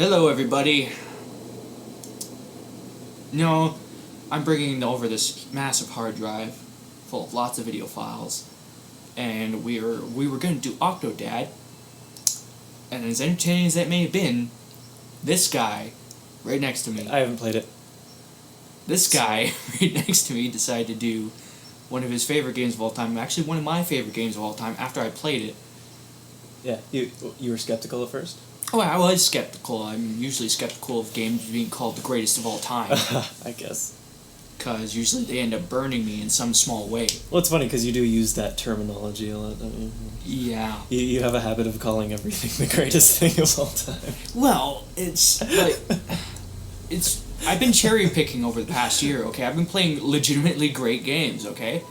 Hello, everybody. No, I'm bringing over this massive hard drive full of lots of video files, and we were going to do Octodad, and as entertaining as that may have been, this guy right next to me. I haven't played it. This guy right next to me decided to do one of his favorite games of all time. Actually, one of my favorite games of all time. After I played it. Yeah, you were skeptical at first? Oh, I was skeptical. I'm usually skeptical of games being called the greatest of all time. I guess. Because usually they end up burning me in some small way. Well, it's funny because you do use that terminology a lot, don't you? Yeah. You have a habit of calling everything the greatest thing of all time. Well, it's like... I've been cherry picking over the past year, okay? I've been playing legitimately great games, okay?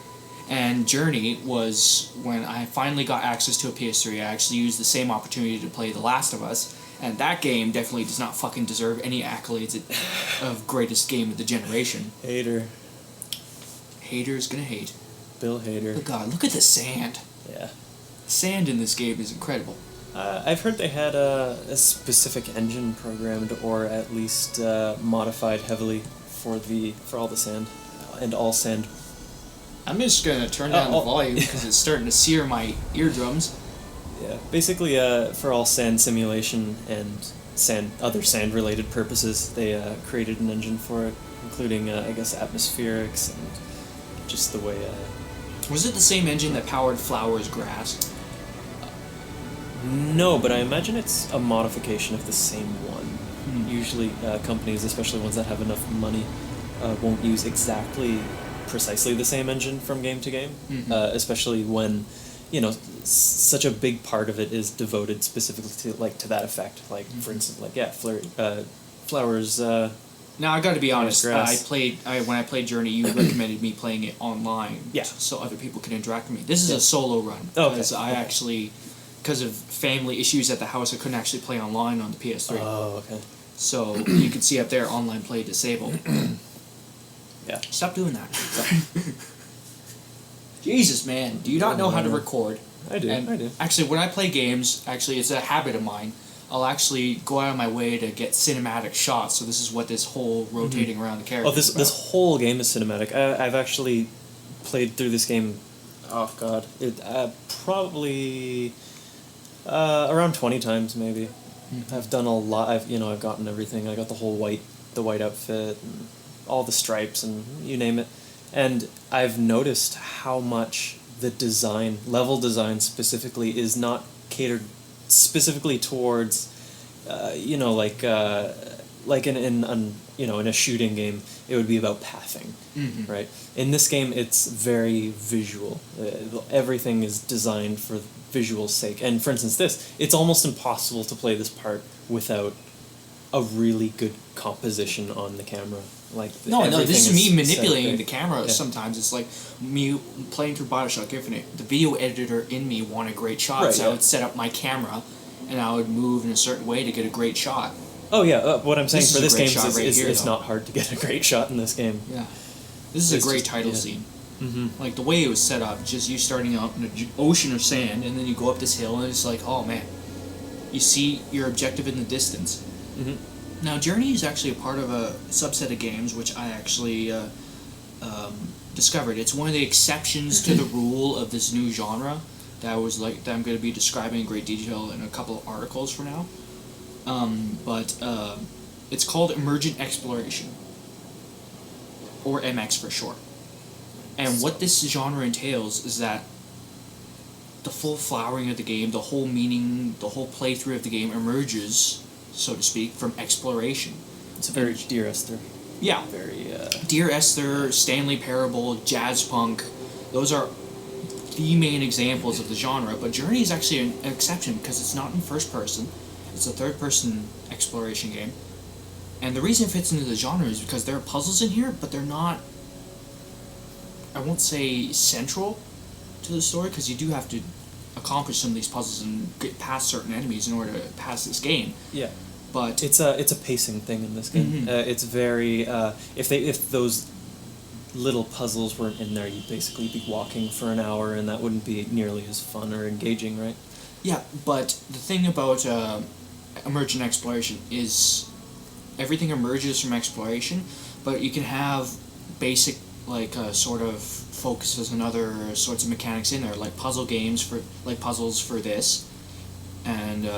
And Journey was when I finally got access to a PS3. I actually used the same opportunity to play The Last of Us, and that game definitely does not fucking deserve any accolades of greatest game of the generation. Hater. Hater's gonna hate. Bill Hader. But God, look at the sand. Yeah. The sand in this game is incredible. I've heard they had a specific engine programmed, or at least modified heavily for all the sand, and all sand. I'm just gonna turn down the volume because it's starting to sear my eardrums. Yeah, basically, for all sand simulation and other sand-related purposes, they created an engine for it, including, I guess, atmospherics and just the way. Was it the same engine that powered Flower's Grass? No, but I imagine it's a modification of the same one. Usually, companies, especially ones that have enough money, won't use precisely the same engine from game to game, especially when, such a big part of it is devoted specifically to that effect. Like, for instance, Flowers. Now I got to be honest. When I played Journey, you recommended me playing it online, yeah, so other people can interact with me. This is a solo run because because of family issues at the house, I couldn't actually play online on the PS3. Oh, okay. So you can see up there, online play disabled. Yeah. Stop doing that. Jesus, man. Do you not know how to record? I do. Actually, when I play games, it's a habit of mine. I'll actually go out of my way to get cinematic shots. So this is what this whole rotating around the character is about. This whole game is cinematic. I've actually played through this game, probably around 20 times maybe. I've done a lot. I've gotten everything. I got the white outfit, and all the stripes, and you name it. And I've noticed how much the level design specifically, is not catered specifically towards, like in a shooting game, it would be about pathing, right? In this game, it's very visual. Everything is designed for visual's sake. And for instance, it's almost impossible to play this part without a really good composition on the camera. No, this is me manipulating the camera. Yeah. Sometimes it's like me playing through Bioshock Infinite. The video editor in me wanted great shots. Right, so I would set up my camera, and I would move in a certain way to get a great shot. Oh yeah, what I'm saying for this game is here, it's not hard to get a great shot in this game. Yeah, this is a great title scene. Like the way it was set up, just you starting out in an ocean of sand, and then you go up this hill, and it's like, oh man, you see your objective in the distance. Now, Journey is actually a part of a subset of games which I actually discovered. It's one of the exceptions to the rule of this new genre that I'm going to be describing in great detail in a couple of articles for now. But it's called Emergent Exploration, or MX for short. And what this genre entails is that the full flowering of the game, the whole meaning, the whole playthrough of the game emerges, so to speak, from exploration. It's a very Dear Esther. Yeah. Very, Dear Esther, Stanley Parable, jazz punk, those are the main examples of the genre, but Journey is actually an exception because it's not in first person, it's a third person exploration game. And the reason it fits into the genre is because there are puzzles in here, but they're not, I won't say central to the story, because you do have to accomplish some of these puzzles and get past certain enemies in order to pass this game. Yeah. But it's a pacing thing in this game. It's very if those little puzzles weren't in there, you'd basically be walking for an hour, and that wouldn't be nearly as fun or engaging, right? Yeah, but the thing about emergent exploration is everything emerges from exploration, but you can have basic sort of focuses and other sorts of mechanics in there, like puzzles for this, and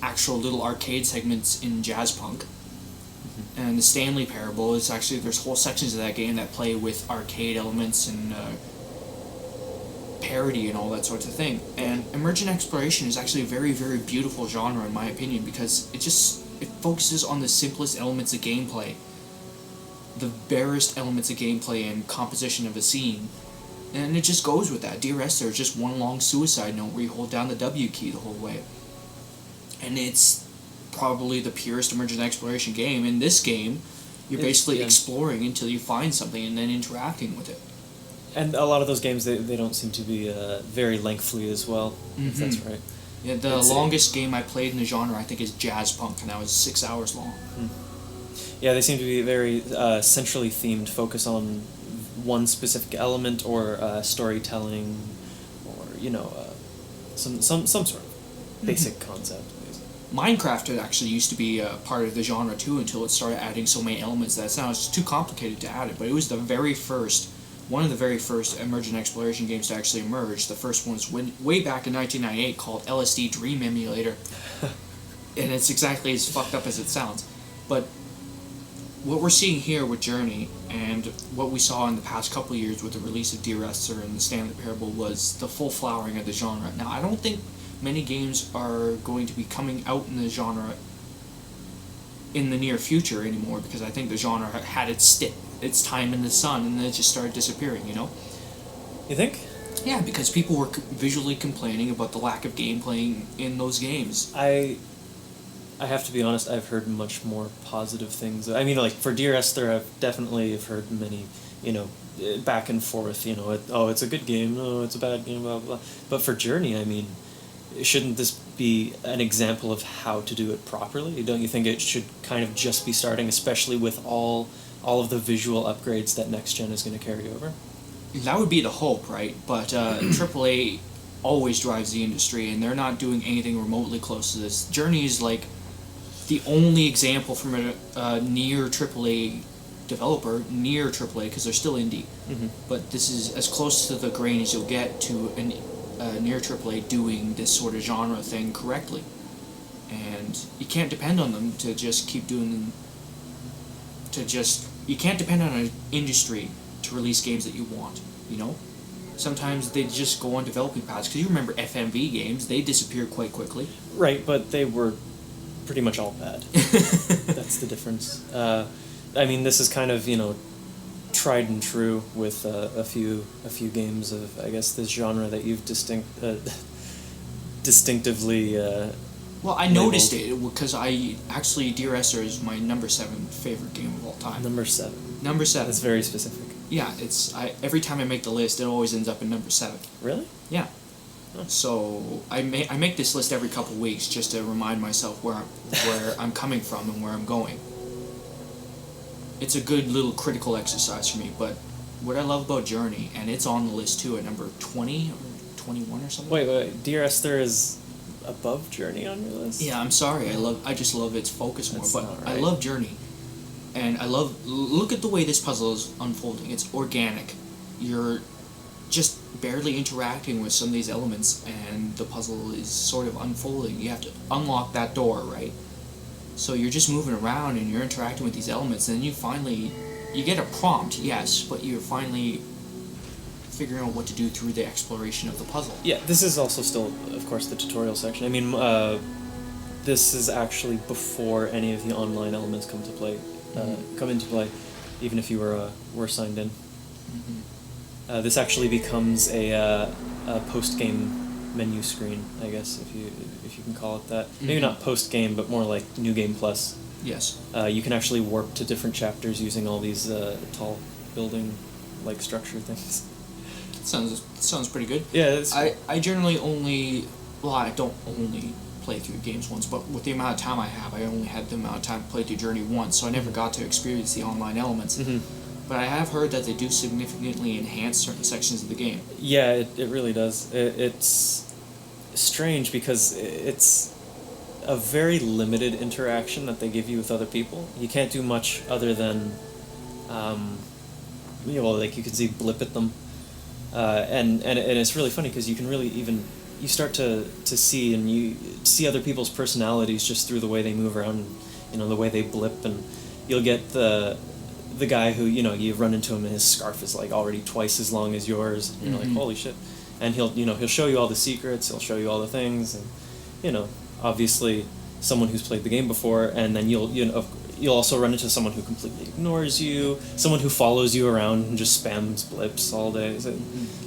actual little arcade segments in jazz punk. And the Stanley Parable is actually, there's whole sections of that game that play with arcade elements and parody and all that sorts of thing. And emergent exploration is actually a very, very beautiful genre in my opinion, because it focuses on the simplest elements of gameplay, the barest elements of gameplay and composition of a scene, and it just goes with that. Dear Esther is just one long suicide note where you hold down the W key the whole way. And it's probably the purest emergent exploration game. In this game, you're basically exploring until you find something and then interacting with it. And a lot of those games, they don't seem to be very lengthy as well, if that's right. Yeah, the longest game I played in the genre, I think, is Jazz Punk, and that was 6 hours long. Yeah, they seem to be very centrally themed, focus on one specific element or storytelling, or some sort of basic concept. Minecraft actually used to be part of the genre too, until it started adding so many elements that now it's too complicated to add it. But it was one of the very first emergent exploration games to actually emerge. The first one was way back in 1998 called LSD Dream Emulator, and it's exactly as fucked up as it sounds. But what we're seeing here with Journey, and what we saw in the past couple of years with the release of Dear Esther and the Stanley Parable, was the full flowering of the genre. Now, I don't think many games are going to be coming out in the genre in the near future anymore, because I think the genre had its time in the sun, and then it just started disappearing, You think? Yeah, because people were visually complaining about the lack of gameplay in those games. I have to be honest, I've heard much more positive things. I mean, for Dear Esther, I've definitely heard many, back and forth, it's a good game, it's a bad game, blah, blah, blah. But for Journey, I mean, shouldn't this be an example of how to do it properly? Don't you think it should kind of just be starting, especially with all of the visual upgrades that next gen is going to carry over? That would be the hope, right? But AAA always drives the industry, and they're not doing anything remotely close to this. Journey is the only example from a near AAA developer, because they're still indie. But this is as close to the grain as you'll get to a near AAA doing this sort of genre thing correctly. And you can't depend on them to just keep doing you can't depend on an industry to release games that you want, Sometimes they just go on developing paths, because you remember FMV games, they disappeared quite quickly. Right, but they were pretty much all bad. That's the difference. I mean, this is kind of, tried and true with a few games of, I guess, this genre that you've distinctively well, I noticed it because Dear Esther is my number 7 favorite game of all time. Number 7. That's very specific. Yeah, every time I make the list, it always ends up in number 7. Really? Yeah. Oh. So I make this list every couple of weeks just to remind myself where I'm coming from and where I'm going. It's a good little critical exercise for me. But what I love about Journey, and it's on the list too at number 20 or 21 or something. Wait, Dear Esther is above Journey on your list? Yeah, I'm sorry. I just love its focus more. That's But not right. I love Journey. And look at the way this puzzle is unfolding. It's organic. You're just barely interacting with some of these elements, and the puzzle is sort of unfolding. You have to unlock that door, right? So you're just moving around, and you're interacting with these elements, and then you get a prompt, yes, but you're finally figuring out what to do through the exploration of the puzzle. Yeah, this is also still, of course, the tutorial section. I mean, this is actually before any of the online elements come into play, even if you were signed in. This actually becomes a post-game menu screen, I guess, if you can call it that. Maybe not post-game, but more like New Game Plus. Yes. You can actually warp to different chapters using all these tall building-like structure things. Sounds pretty good. Yeah, I generally I don't only play through games once, but with the amount of time I have, I only had the amount of time to play through Journey once, so I never got to experience the online elements. But I have heard that they do significantly enhance certain sections of the game. Yeah, it really does. It's strange because a very limited interaction that they give you with other people. You can't do much other than, like you can see blip at them, and it's really funny because you can really you start to see and you see other people's personalities just through the way they move around, the way they blip, and you'll get the guy who you run into him and his scarf is like already twice as long as yours, and you're like, holy shit, and he'll show you all the secrets, he'll show you all the things, and obviously someone who's played the game before, and then you'll also run into someone who completely ignores you, someone who follows you around and just spams blips all day.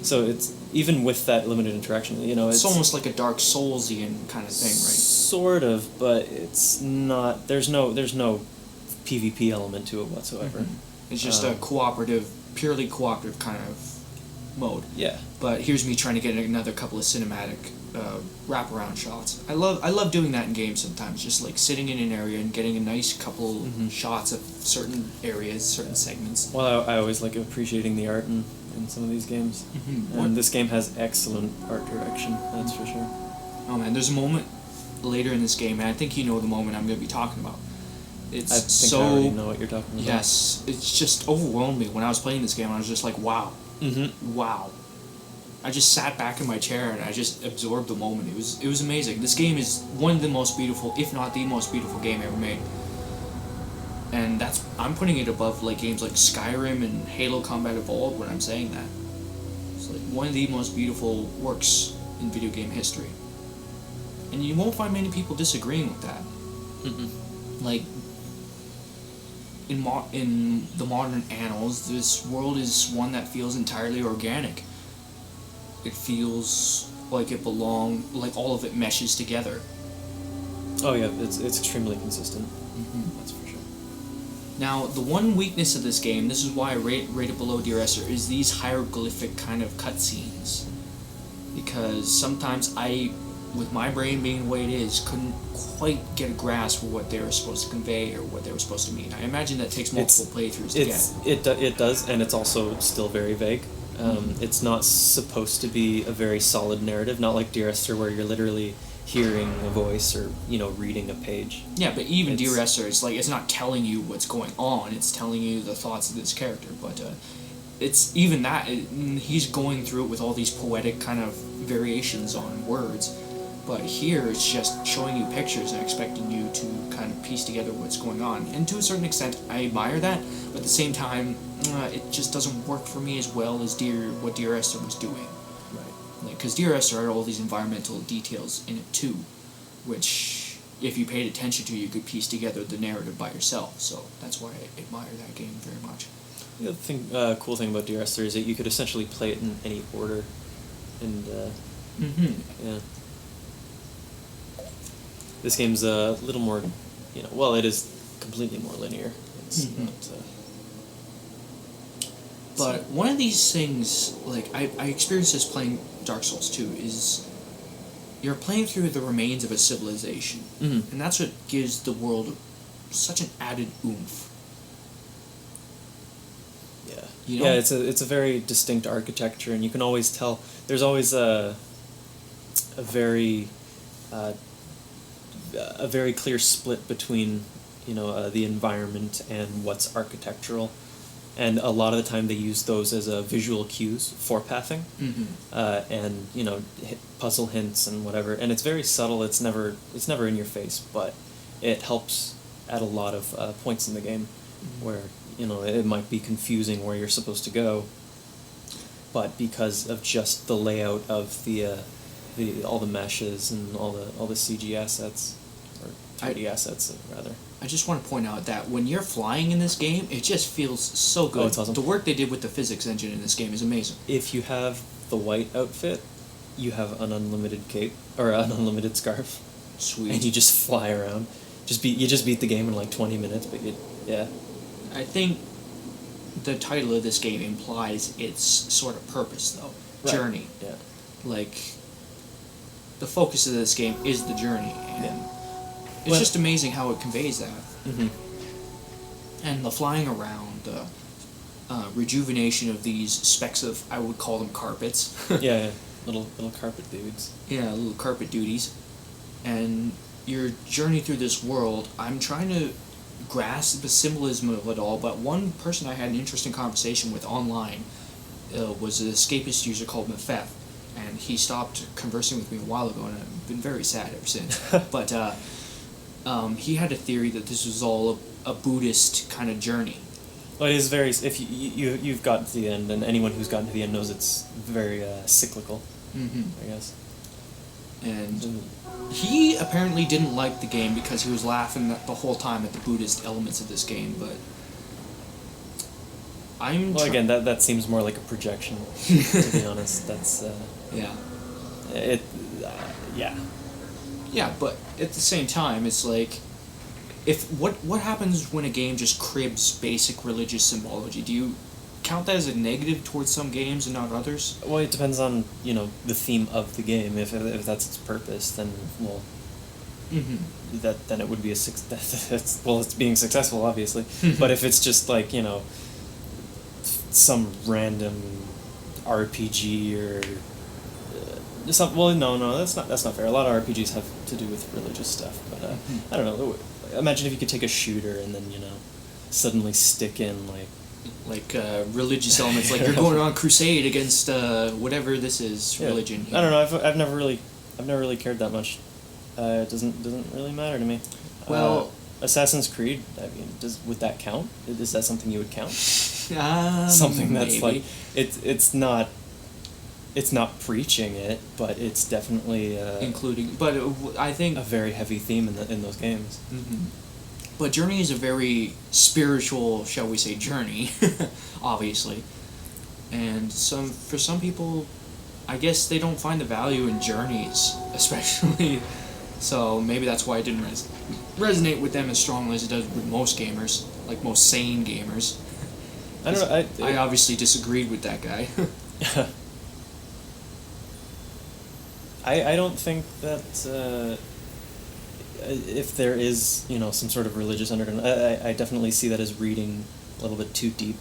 So it's even with that limited interaction, it's almost like a Dark Soulsian kind of thing, right? Sort of, but it's not. There's no PvP element to it whatsoever. Mm-hmm. It's just a purely cooperative kind of mode. Yeah. But here's me trying to get another couple of cinematic wraparound shots. I love doing that in games sometimes, just like sitting in an area and getting a nice couple shots of certain areas, certain segments. Well, I always like appreciating the art in some of these games. Mm-hmm. And this game has excellent art direction, that's for sure. Oh man, there's a moment later in this game, and I think you know the moment I'm going to be talking about. I already know what you're talking about. Yes, it's just overwhelmed me when I was playing this game. I was just like, wow. Mm-hmm. Wow. I just sat back in my chair and I just absorbed the moment. It was amazing. This game is one of the most beautiful, if not the most beautiful game ever made. And I'm putting it above like games like Skyrim and Halo Combat Evolved when I'm saying that. It's like one of the most beautiful works in video game history. And you won't find many people disagreeing with that. Mm-hmm. Like, in the modern annals, this world is one that feels entirely organic. It feels like it like all of it meshes together. Oh yeah, it's extremely consistent. Mm-hmm. That's for sure. Now, the one weakness of this game, this is why I rate it below Dear Esther, is these hieroglyphic kind of cutscenes. Because sometimes I, with my brain being the way it is, couldn't quite get a grasp of what they were supposed to convey or what they were supposed to mean. I imagine that takes multiple playthroughs to get. It does, and it's also still very vague. It's not supposed to be a very solid narrative, not like Dear Esther where you're literally hearing a voice or reading a page. Yeah, but even Dear Esther, it's not telling you what's going on, it's telling you the thoughts of this character, but it's even that, he's going through it with all these poetic kind of variations on words, but here it's just showing you pictures and expecting you to kind of piece together what's going on, and to a certain extent I admire that, but at the same time it just doesn't work for me as well as what Dear Esther was doing. Right. Because Dear Esther had all these environmental details in it too, which if you paid attention to, you could piece together the narrative by yourself. So that's why I admire that game very much. The other cool thing about Dear Esther is that you could essentially play it in any order, and yeah. This game's a little more, it is completely more linear. It's not. But one of these things, like, I experienced this playing Dark Souls 2, is you're playing through the remains of a civilization. Mm-hmm. And that's what gives the world such an added oomph. Yeah. Yeah, it's a very distinct architecture, and you can always tell, there's always a very clear split between, the environment and what's architectural. And a lot of the time they use those as visual cues for pathing, and puzzle hints and whatever. And it's very subtle. It's never in your face, but it helps at a lot of points in the game where it might be confusing where you're supposed to go. But because of just the layout of the all the meshes and all the CG assets, or 3D assets rather. I just want to point out that when you're flying in this game, it just feels so good. Oh, it's awesome. The work they did with the physics engine in this game is amazing. If you have the white outfit, you have an unlimited cape, or an unlimited scarf. Sweet. And you just fly around. You just beat the game in like 20 minutes, but yeah. I think the title of this game implies its sort of purpose, though. Right. Journey. Yeah. Like, the focus of this game is the journey, and it's just amazing how it conveys that. Mm-hmm. And the flying around, the rejuvenation of these specks of, I would call them carpets. yeah, little carpet dudes. Yeah, little carpet duties. And your journey through this world, I'm trying to grasp the symbolism of it all, but one person I had an interesting conversation with online was an escapist user called Mefef, and he stopped conversing with me a while ago, and I've been very sad ever since. But he had a theory that this was all a Buddhist kind of journey. Well, it is very. If you've gotten to the end, and anyone who's gotten to the end knows it's very cyclical. Mm-hmm. I guess. And he apparently didn't like the game because he was laughing the whole time at the Buddhist elements of this game. But again, that seems more like a projection. To be honest, that's yeah. It. Yeah. Yeah, but at the same time, it's like, what happens when a game just cribs basic religious symbology? Do you count that as a negative towards some games and not others? Well, it depends on the theme of the game. If that's its purpose, then well, then it would be it's being successful, obviously. But if it's just like some random RPG or no, that's not fair. A lot of RPGs have to do with religious stuff, but I don't know. Imagine if you could take a shooter and then suddenly stick in like religious elements, like you're going on crusade against whatever this is religion. I don't know. I've never really cared that much. It doesn't really matter to me. Well, Assassin's Creed. I mean, would that count? Is that something you would count? Something that's maybe. Like it's not preaching it, but it's definitely including. But I think a very heavy theme in those games. Mm-hmm. But Journey is a very spiritual, shall we say, journey, obviously, and for some people, I guess they don't find the value in journeys, especially. So maybe that's why it didn't resonate with them as strongly as it does with most gamers, like most sane gamers. I don't know. I obviously disagreed with that guy. I don't think that if there is some sort of religious undertone, I definitely see that as reading a little bit too deep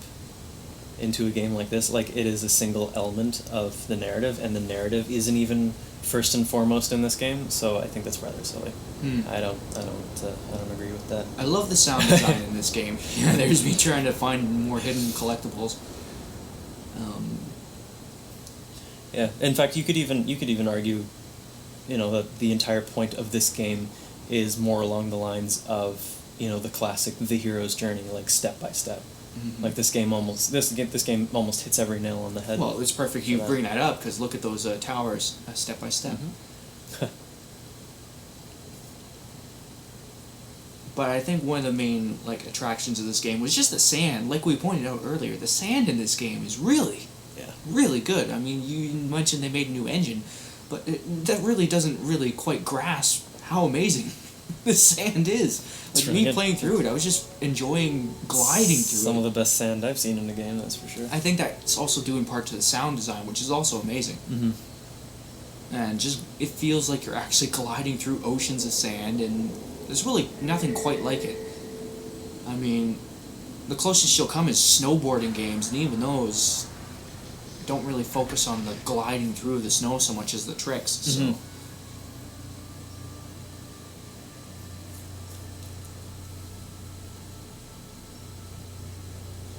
into a game like this. Like, it is a single element of the narrative, and the narrative isn't even first and foremost in this game. So I think that's rather silly. I don't agree with that. I love the sound design in this game. Yeah, there's me trying to find more hidden collectibles. Yeah, in fact, you could even argue, that the entire point of this game is more along the lines of the classic The Hero's Journey, like step by step. Mm-hmm. Like this game almost hits every nail on the head. Well, it's perfect you bring that up because look at those towers, step by step. Mm-hmm. But I think one of the main attractions of this game was just the sand. Like we pointed out earlier, the sand in this game is really good. I mean, you mentioned they made a new engine, but that really doesn't really quite grasp how amazing the sand is. Like, really me good. Playing through it, I was just enjoying gliding through Some of the best sand I've seen in a game, that's for sure. I think that's also due in part to the sound design, which is also amazing. Mm-hmm. And just, it feels like you're actually gliding through oceans of sand, and there's really nothing quite like it. I mean, the closest you'll come is snowboarding games, and even those don't really focus on the gliding through the snow so much as the tricks. Mm-hmm. So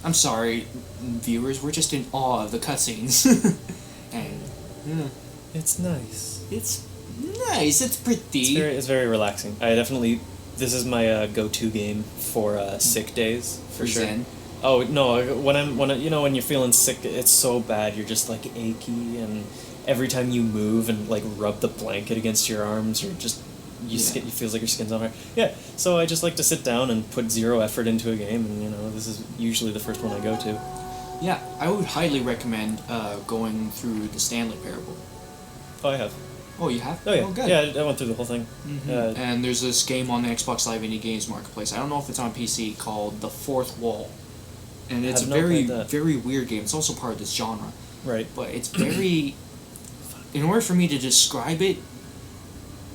I'm sorry, viewers, we're just in awe of the cutscenes. And yeah. It's nice. It's nice, it's pretty. It's very relaxing. This is my go-to game for sick days, for sure. Zen. Oh no! When you're feeling sick, it's so bad. You're just achy, and every time you move and rub the blanket against your arms, or just it feels like your skin's on fire. Yeah. So I just like to sit down and put zero effort into a game, and this is usually the first one I go to. Yeah, I would highly recommend going through the Stanley Parable. Oh, I have. Oh, you have? Oh, yeah. Oh, good. Yeah, I went through the whole thing. Mm-hmm. And there's this game on the Xbox Live Indie Games Marketplace. I don't know if it's on PC, called The Fourth Wall. And it's a very weird game. It's also part of this genre. Right. But it's very... In order for me to describe it,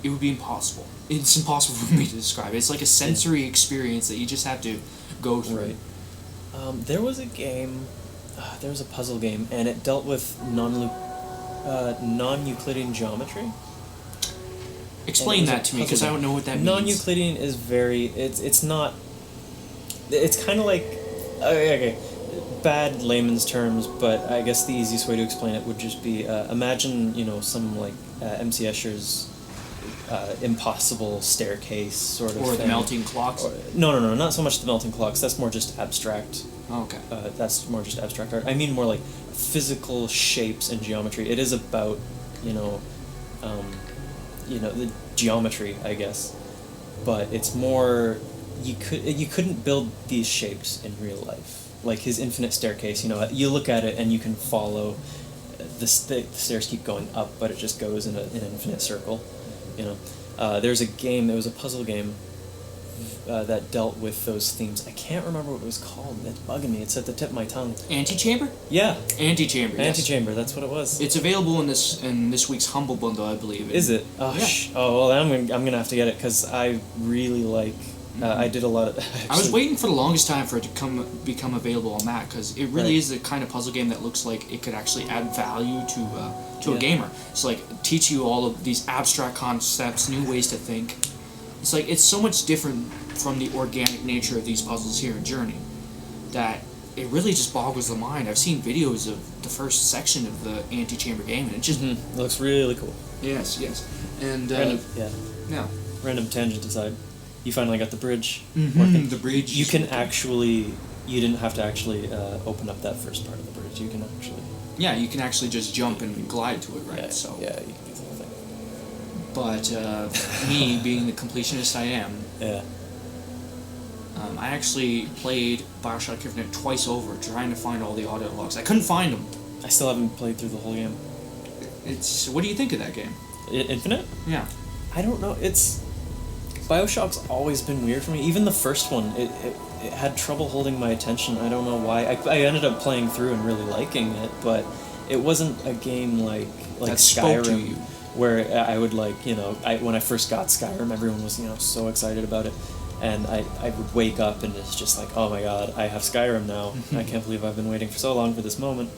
it would be impossible. It's impossible for me to describe it. It's like a sensory experience that you just have to go through. Right. There was a game... there was a puzzle game, and it dealt with non-Euclidean geometry. Explain that to me, because I don't know what that means. Non-Euclidean is very... It's not... It's kind of like... Okay, bad layman's terms, but I guess the easiest way to explain it would just be, imagine, some, like, MC Escher's impossible staircase sort of or thing. The melting clocks? No, not so much the melting clocks. That's more just abstract. Oh, okay. That's more just abstract art. I mean more like physical shapes and geometry. It is about, the geometry, I guess. But it's more... You couldn't build these shapes in real life. Like his infinite staircase, you look at it and you can follow the stairs keep going up, but it just goes in an infinite circle. There's a game, there was a puzzle game that dealt with those themes. I can't remember what it was called. It's bugging me. It's at the tip of my tongue. Antichamber? Yeah. Antichamber, yes. Antichamber, that's what it was. It's available in this week's Humble Bundle, I believe. Is it? Oh, yeah. Oh, well, I'm gonna have to get it, because I really like... I did a lot of... I was waiting for the longest time for it to become available on that, because it really is the kind of puzzle game that looks like it could actually add value to a gamer. It's like teach you all of these abstract concepts, new ways to think. It's like it's so much different from the organic nature of these puzzles here in Journey that it really just boggles the mind. I've seen videos of the first section of the Antichamber game, and it just it looks really cool. Yes, and Random tangent aside. You finally got the bridge working. The bridge. You can actually... You didn't have to actually open up that first part of the bridge. You can actually... Yeah, you can actually just jump and glide to it, right? Yeah, so. Yeah, you can do the whole thing. But me, being the completionist I am... Yeah. I actually played Bioshock Infinite twice over, trying to find all the audio logs. I couldn't find them. I still haven't played through the whole game. What do you think of that game? Infinite? Yeah. I don't know. Bioshock's always been weird for me. Even the first one, it had trouble holding my attention. I don't know why. I ended up playing through and really liking it, but it wasn't a game like that Skyrim, spoke to you. where I would when I first got Skyrim, everyone was so excited about it, and I would wake up and it's just like, oh my god, I have Skyrim now. I can't believe I've been waiting for so long for this moment.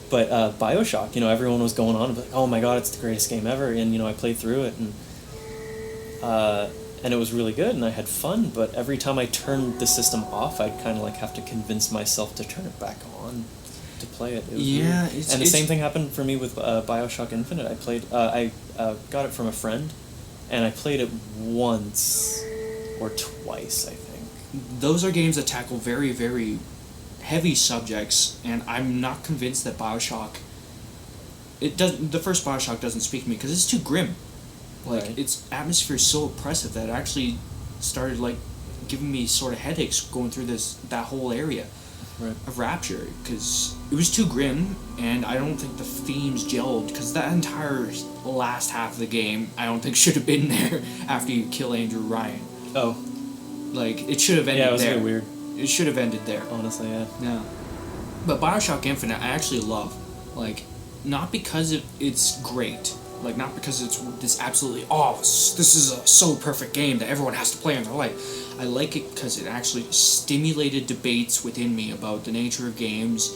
But Bioshock, everyone was going on and like, oh my god, it's the greatest game ever, and I played through it and it was really good, and I had fun, but every time I turned the system off, I'd kind of have to convince myself to turn it back on to play it. It was weird. And the same thing happened for me with Bioshock Infinite. I got it from a friend, and I played it once or twice, I think. Those are games that tackle very, very heavy subjects, and I'm not convinced that Bioshock... The first Bioshock doesn't speak to me, because it's too grim. Its atmosphere is so oppressive that it actually started, giving me sort of headaches going through that whole area of Rapture, because it was too grim, and I don't think the themes gelled, because that entire last half of the game, I don't think should have been there after you kill Andrew Ryan. Oh. It should have ended there. Yeah, it was a bit weird. It should have ended there. Honestly, yeah. Yeah. But Bioshock Infinite, I actually love. Not because it's great. Not because it's this absolutely, this is a so perfect game that everyone has to play in their life. I like it because it actually stimulated debates within me about the nature of games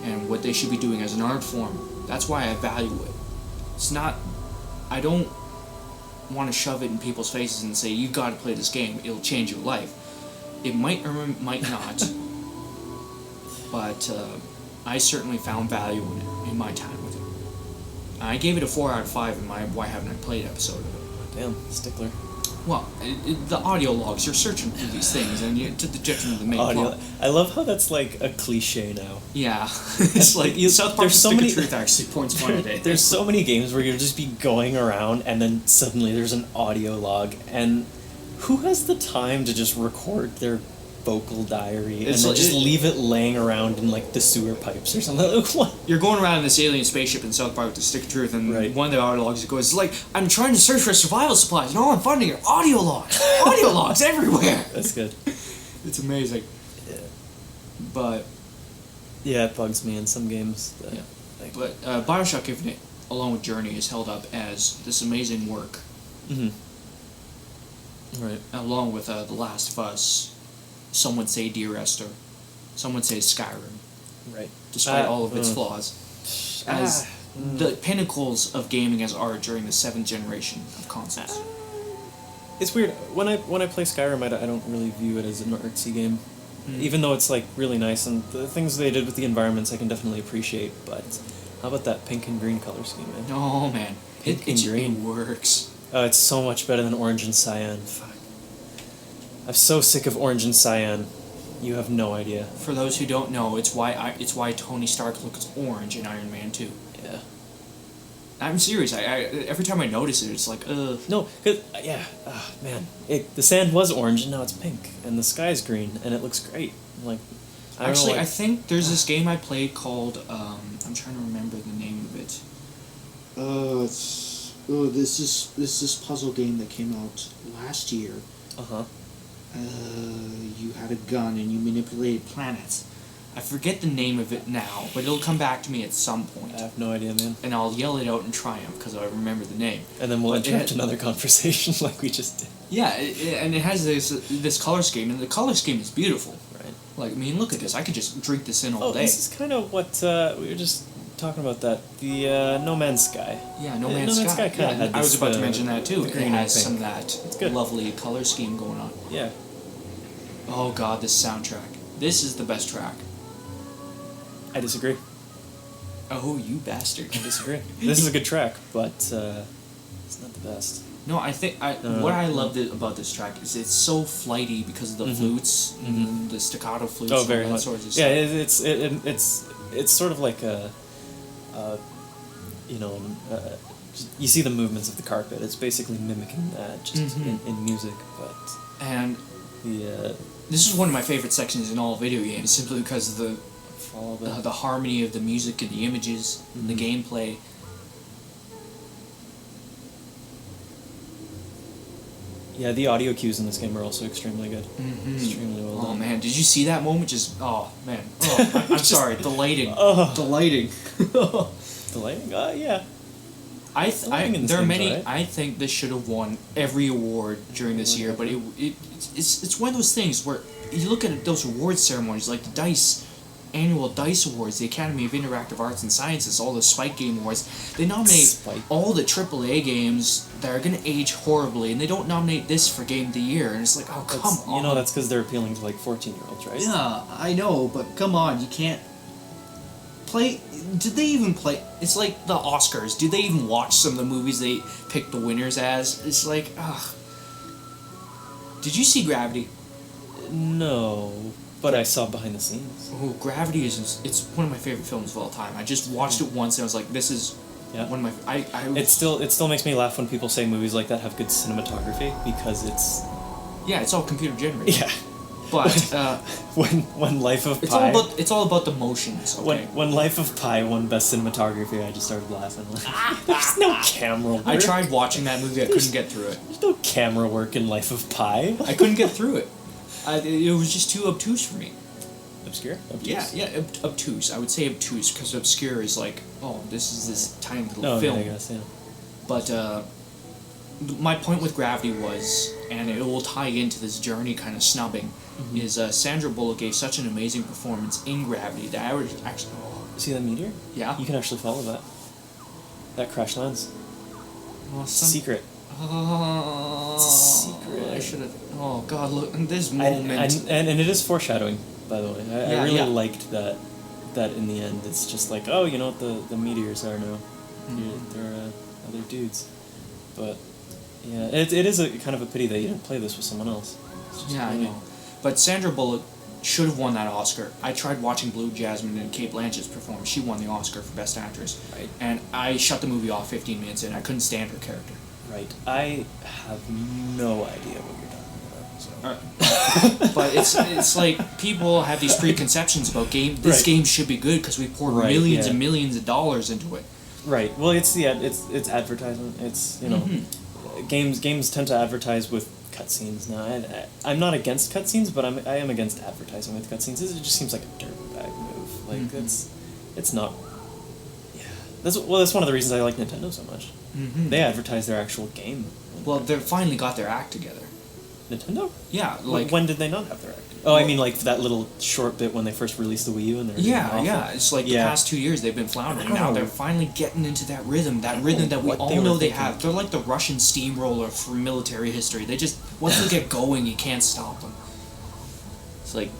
and what they should be doing as an art form. That's why I value it. It's not... I don't want to shove it in people's faces and say, you've got to play this game, it'll change your life. It might or might not. But I certainly found value in my time with it. I gave it a 4 out of 5 in my Why Haven't I Played episode of it. Damn, stickler. Well, the audio logs, you're searching through these things, and to the detriment of the main plot. I love how that's a cliche now. Yeah. It's South Park Stick of Truth actually points fun at it. There's so many games where you'll just be going around, and then suddenly there's an audio log, and who has the time to just record their vocal diary and then just leave it laying around in the sewer pipes or something? What? You're going around in this alien spaceship in South Park with the Stick of Truth, and one of the audio logs goes, I'm trying to search for survival supplies, and all I'm finding are audio logs. Audio logs everywhere. That's good. It's amazing. Yeah. But... yeah, it bugs me in some games. But Bioshock Infinite, along with Journey, is held up as this amazing work. Mm-hmm. Right. Along with The Last of Us. Some would say Dear Esther. Some would say Skyrim. Right. Despite all of its flaws. As the pinnacles of gaming as art during the 7th generation of consoles. It's weird when I play Skyrim. I don't really view it as an artsy game, even though it's like really nice and the things they did with the environments I can definitely appreciate. But how about that pink and green color scheme, man? Oh man, Pink and green it works. Oh, it's so much better than orange and cyan. Fuck. I'm so sick of orange and cyan. You have no idea. For those who don't know, it's why Tony Stark looks orange in Iron Man 2. Yeah. I'm serious. I every time I notice it, it's like, ugh. No, cause man, the sand was orange and now it's pink, and the sky's green, and it looks great. Like, I think there's this game I played called I'm trying to remember the name of it. This is this puzzle game that came out last year. You had a gun and you manipulated planets. I forget the name of it now, but it'll come back to me at some point. I have no idea, man. And I'll yell it out in triumph because I remember the name. And then we'll interrupt another conversation like we just did. Yeah, and it has this color scheme, and the color scheme is beautiful. Right. Like, I mean, look at this. I could just drink this in all day. This is kind of what we were just talking about. That the No Man's Sky. Yeah, No Man's Sky kind of had. I was about to mention that too. It has some of that lovely color scheme going on. Yeah. Oh god, this soundtrack. This is the best track. I disagree. Oh, you bastard. I disagree. This is a good track, but it's not the best. No, I think what I loved about this track is it's so flighty because of the flutes and the staccato flutes. Oh, very much. Sort of yeah, it's sort of like you see the movements of the carpet. It's basically mimicking that just in music, but this is one of my favorite sections in all video games, simply because of the harmony of the music and the images and the gameplay. Yeah, the audio cues in this game are also extremely good. Extremely well done. Oh man, did you see that moment? I'm sorry, the lighting. The lighting. The lighting? Yeah. There are many. Right? I think this should have won every award during this year, but it's one of those things where you look at those award ceremonies, like the annual DICE Awards, the Academy of Interactive Arts and Sciences, all the Spike Game Awards. They nominate all the AAA games that are going to age horribly, and they don't nominate this for Game of the Year. And it's like, oh, come on. You know, that's because they're appealing to, like, 14-year-olds, right? Yeah, I know, but come on, you can't play... Did they even play... It's like the Oscars. Did they even watch some of the movies they picked the winners as? It's like, ugh. Did you see Gravity? No... But I saw behind the scenes. Oh, Gravity it's one of my favorite films of all time. I just watched it once and I was like, this is one of my... It still makes me laugh when people say movies like that have good cinematography, because it's... Yeah, it's all computer generated. Yeah. But, when Life of Pi... It's all about the motions, okay? When Life of Pi won Best Cinematography, I just started laughing. There's no camera work. I tried watching that movie, I couldn't get through it. There's no camera work in Life of Pi. I couldn't get through it. It was just too obtuse for me. Obscure? Obtuse? Yeah, obtuse. I would say obtuse, because obscure is like, oh, this is this tiny little film. I guess, yeah. But my point with Gravity was, and it will tie into this Journey kind of snubbing, is Sandra Bullock gave such an amazing performance in Gravity that I would actually... See that meteor? Yeah. You can actually follow that. That crash lands. Well, secret. Oh, it's a secret. I should have... Oh, God, look, this moment... And it is foreshadowing, by the way. I really liked that in the end. It's just like, oh, you know what the meteors are now. They're other dudes. But, yeah, it is a kind of a pity that you didn't play this with someone else. Yeah, I know. But Sandra Bullock should have won that Oscar. I tried watching Blue Jasmine and Cate Blanchett's performance. She won the Oscar for Best Actress. Right. And I shut the movie off 15 minutes in. I couldn't stand her character. Right. I have no idea what you're talking about. So. But it's like people have these preconceptions about this game should be good because we poured millions and millions of dollars into it. Right. Well, it's advertisement. It's, you know, games tend to advertise with cutscenes. Now, I'm not against cutscenes, but I am against advertising with cutscenes. It just seems like a dirtbag move. Like it's not. Yeah. That's one of the reasons I like Nintendo so much. They advertise their actual game. Well, they finally got their act together. Nintendo? Yeah, like... When did they not have their act together? Oh, I mean, like that little short bit when they first released the Wii U and they're yeah. It's like the past 2 years they've been floundering. Now they're finally getting into that rhythm that we all know they have. They're like the Russian steamroller for military history. They just, once they get going, you can't stop them. It's like,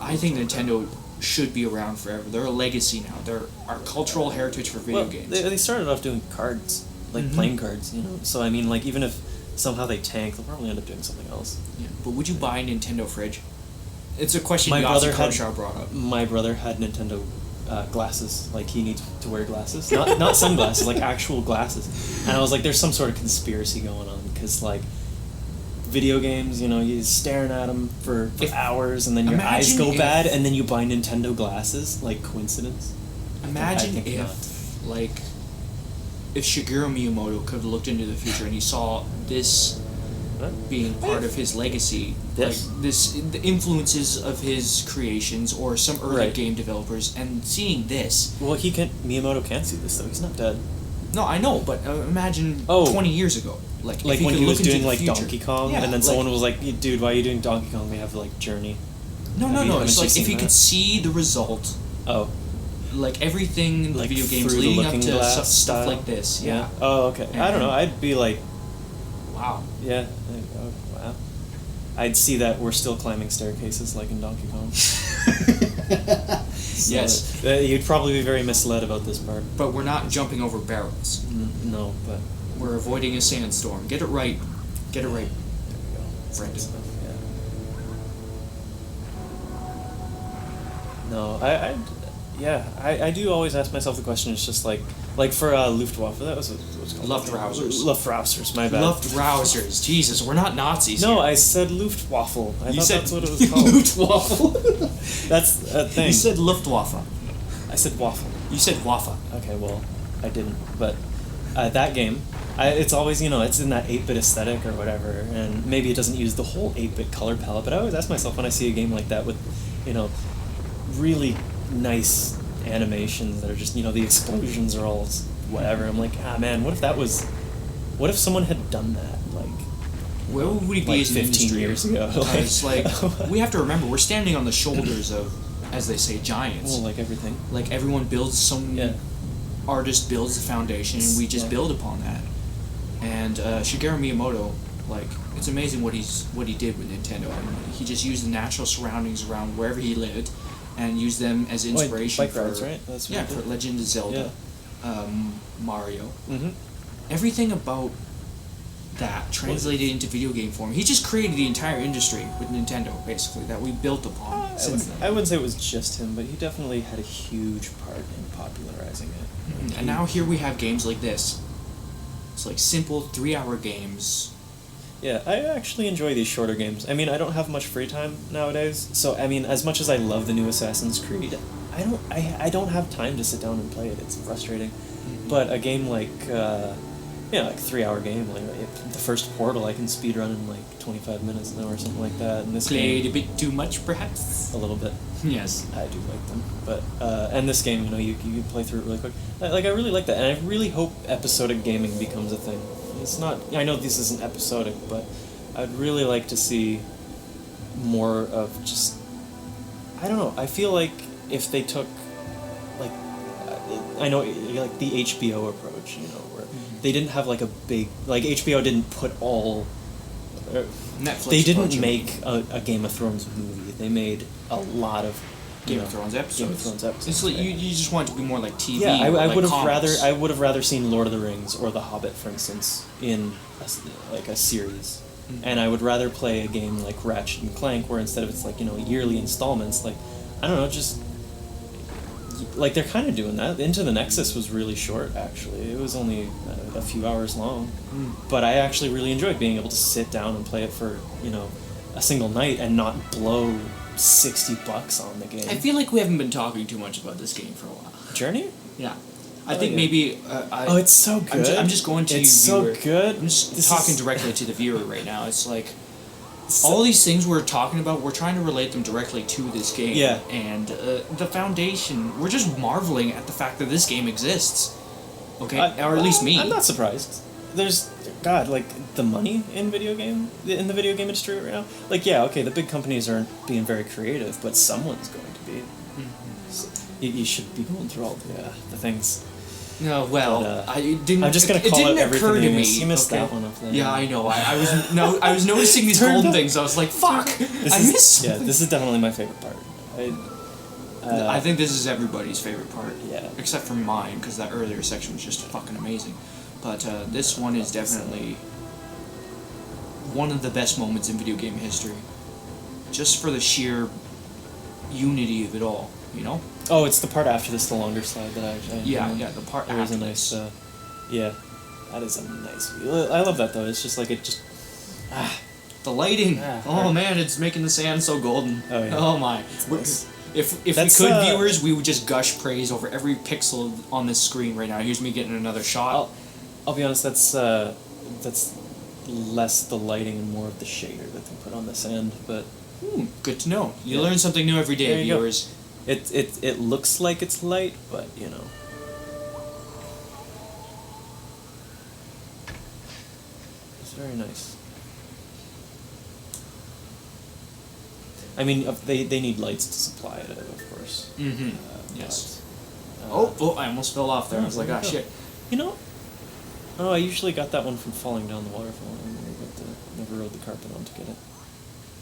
I think Nintendo should be around forever. They're a legacy now. They're our cultural heritage for video games. They started off doing cards, like playing cards, you know. So I mean, like even if somehow they tank, they'll probably end up doing something else. Yeah, but would you buy a Nintendo fridge? It's a question my brother brought up. My brother had Nintendo glasses. Like he needs to wear glasses, not sunglasses, like actual glasses. And I was like, there's some sort of conspiracy going on because like video games, you know, you're staring at them for hours and then your eyes go bad, and then you buy Nintendo glasses. Like coincidence? Imagine if Shigeru Miyamoto could have looked into the future and he saw this being part of his legacy, like the influences of his creations or some early game developers, and seeing this. Well, Miyamoto can't see this though. He's not dead. No, I know, but imagine 20 years ago, like when he was doing like Donkey Kong, and then someone was like, "Dude, why are you doing Donkey Kong? We have like Journey." No. It's like if you could see the result. Oh. Like everything in the video games leading up to stuff like this. Yeah. Oh, okay. I don't know. I'd be like, wow. Yeah. Oh, wow. I'd see that we're still climbing staircases like in Donkey Kong. Yes. You'd probably be very misled about this part. But we're not jumping over barrels. No, but we're avoiding a sandstorm. Get it right. Get it right. There we go. Brendan. Yeah. No, I do always ask myself the question. It's just like for Luftwaffe, that was what's called. Luftrausers, my bad. Luftrausers. Jesus, we're not Nazis. No, here. I said Luftwaffe. You said that's what it was called. Luftwaffe. That's a thing. You said Luftwaffe. I said waffle. You said Waffe. Okay, well, I didn't. But that game, it's always, you know, it's in that 8-bit aesthetic or whatever, and maybe it doesn't use the whole 8-bit color palette, but I always ask myself when I see a game like that with, you know, really nice animations that are just, you know, the explosions are all whatever. I'm like, man, what if someone had done that, like, where would we be like as 15 years ago? It's like, we have to remember, we're standing on the shoulders of, as they say, giants. Well, like everything. Like everyone builds artist builds the foundation, and we just build upon that. And Shigeru Miyamoto, like, it's amazing what he did with Nintendo. I mean, he just used the natural surroundings around wherever he lived, and used them as inspiration for rides, right? That's what for Legend of Zelda, Mario. Mm-hmm. Everything about that translated into video game form. He just created the entire industry with Nintendo, basically, that we built upon since then. I wouldn't say it was just him, but he definitely had a huge part in popularizing it. Mm-hmm. And now here we have games like this. It's like simple 3-hour games. Yeah, I actually enjoy these shorter games. I mean, I don't have much free time nowadays, so I mean, as much as I love the new Assassin's Creed, I don't have time to sit down and play it. It's frustrating. Mm-hmm. But a game like, like 3-hour game, like the first Portal, I can speedrun in like 25 minutes now or something like that. And this played a bit too much, perhaps. A little bit. Yes, I do like them, but and this game, you know, you can play through it really quick. I really like that, and I really hope episodic gaming becomes a thing. It's not. I know this isn't episodic, but I'd really like to see more of just. I don't know. I feel like if they took, like, I know, like the HBO approach, you know, where they didn't have like a big, like HBO didn't put all. Netflix. They didn't make a Game of Thrones movie. They made a lot of Game of Thrones episodes. Game of Thrones episodes. It's like you just want it to be more like TV. Yeah, I like would have comics. rather seen Lord of the Rings or The Hobbit, for instance, in a series, and I would rather play a game like Ratchet and Clank, where instead of it's like, you know, yearly installments, like, I don't know, just like they're kind of doing that. Into the Nexus was really short, actually. It was only a few hours long, but I actually really enjoyed being able to sit down and play it for, you know, a single night and not blow $60 on the game. I feel like we haven't been talking too much about this game for a while. Journey? Yeah. I think maybe... oh, it's so good. I'm just going to It's viewer. so good. I'm just talking directly to the viewer right now. It's like... all these things we're talking about, we're trying to relate them directly to this game. Yeah. And the foundation... We're just marveling at the fact that this game exists. Okay? Or at least me. I'm not surprised. there's God, like the money in the video game industry right now. Like, yeah, okay, the big companies aren't being very creative, but someone's going to be. So you should be going through all the things. No, well, but, I didn't. I'm just gonna call it out didn't everything occur to you me. missed. You missed okay. that one up there. Yeah, I know. I was noticing these golden things. I was like, fuck, I missed something. Yeah, this is definitely my favorite part. I think this is everybody's favorite part. Yeah. Except for mine, because that earlier section was just fucking amazing. But this one is definitely one of the best moments in video game history. Just for the sheer unity of it all, you know? Oh, it's the part after this, the longer slide that I Yeah, the part There was after a nice, this. yeah, that is a nice view. I love that though. It's just like The lighting. hard. Oh man, it's making the sand so golden. Oh, yeah. Oh my. Nice. If we That's, could, viewers, we would just gush praise over every pixel on this screen right now. Here's me getting another shot. I'll be honest. That's less the lighting and more of the shader that they put on the sand. But Good to know. You learn something new every day, There you go. viewers. it looks like it's light, but you know. It's very nice. I mean, they need lights to supply it, of course. Mm-hmm. Yes. but, I almost fell off there. I was like, there ah, you go. shit. You know? Oh, I usually got that one from falling down the waterfall. Never rode the carpet on to get it.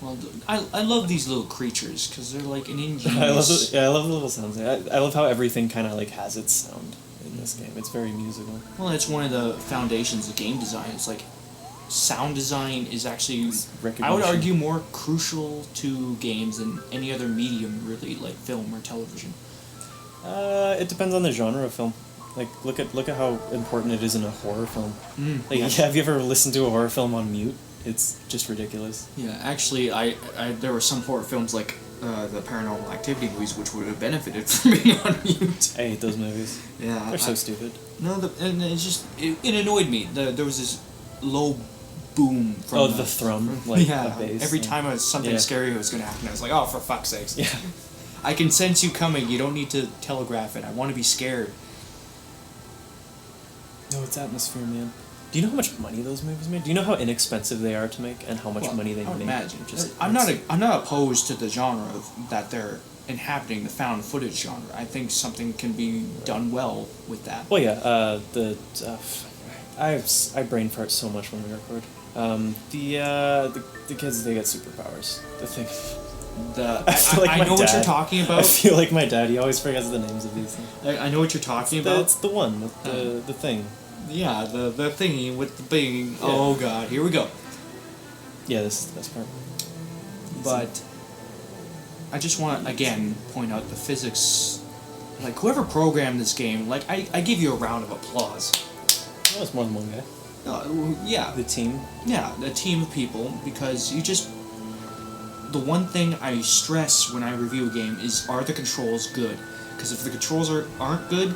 Well, I love these little creatures because they're like an ingenious. I love the little sounds. I love how everything kind of like has its sound in this game. It's very musical. Well, it's one of the foundations of game design. It's like sound design is actually, I would argue, more crucial to games than any other medium, really, like film or television. It depends on the genre of film. Like, look at how important it is in a horror film. Like, Yes. have you ever listened to a horror film on mute? It's just ridiculous. Yeah, actually, I there were some horror films like the Paranormal Activity movies which would have benefited from being on mute. I hate those movies. Yeah, They're so stupid. No, and it's just it annoyed me. There was this low boom from the thrum, like yeah. a bass. Every time something scary was gonna happen, I was like, oh, for fuck's sakes. Yeah. I can sense you coming. You don't need to telegraph it. I want to be scared. No, it's atmosphere, man. Do you know how much money those movies made? Do you know how inexpensive they are to make and how much money they I would make? imagine. Just, I'm not opposed to the genre of that they're inhabiting, the found footage genre. I think something can be done well with that. Well, yeah. I brain fart so much when we record. The kids, they get superpowers. The thing. I know what you're talking about. I feel like my dad. He always forgets the names of these things. I know what you're talking about. It's the one with the thing. Yeah, the thingy with the bing. Yeah. Oh god, here we go. Yeah, this is the best part. But I just want to again point out the physics. Like whoever programmed this game, like I give you a round of applause. Oh, it's more than one guy. Yeah, The team. yeah, a team of people, because you just. The one thing I stress when I review a game is, are the controls good? Because if the controls aren't good,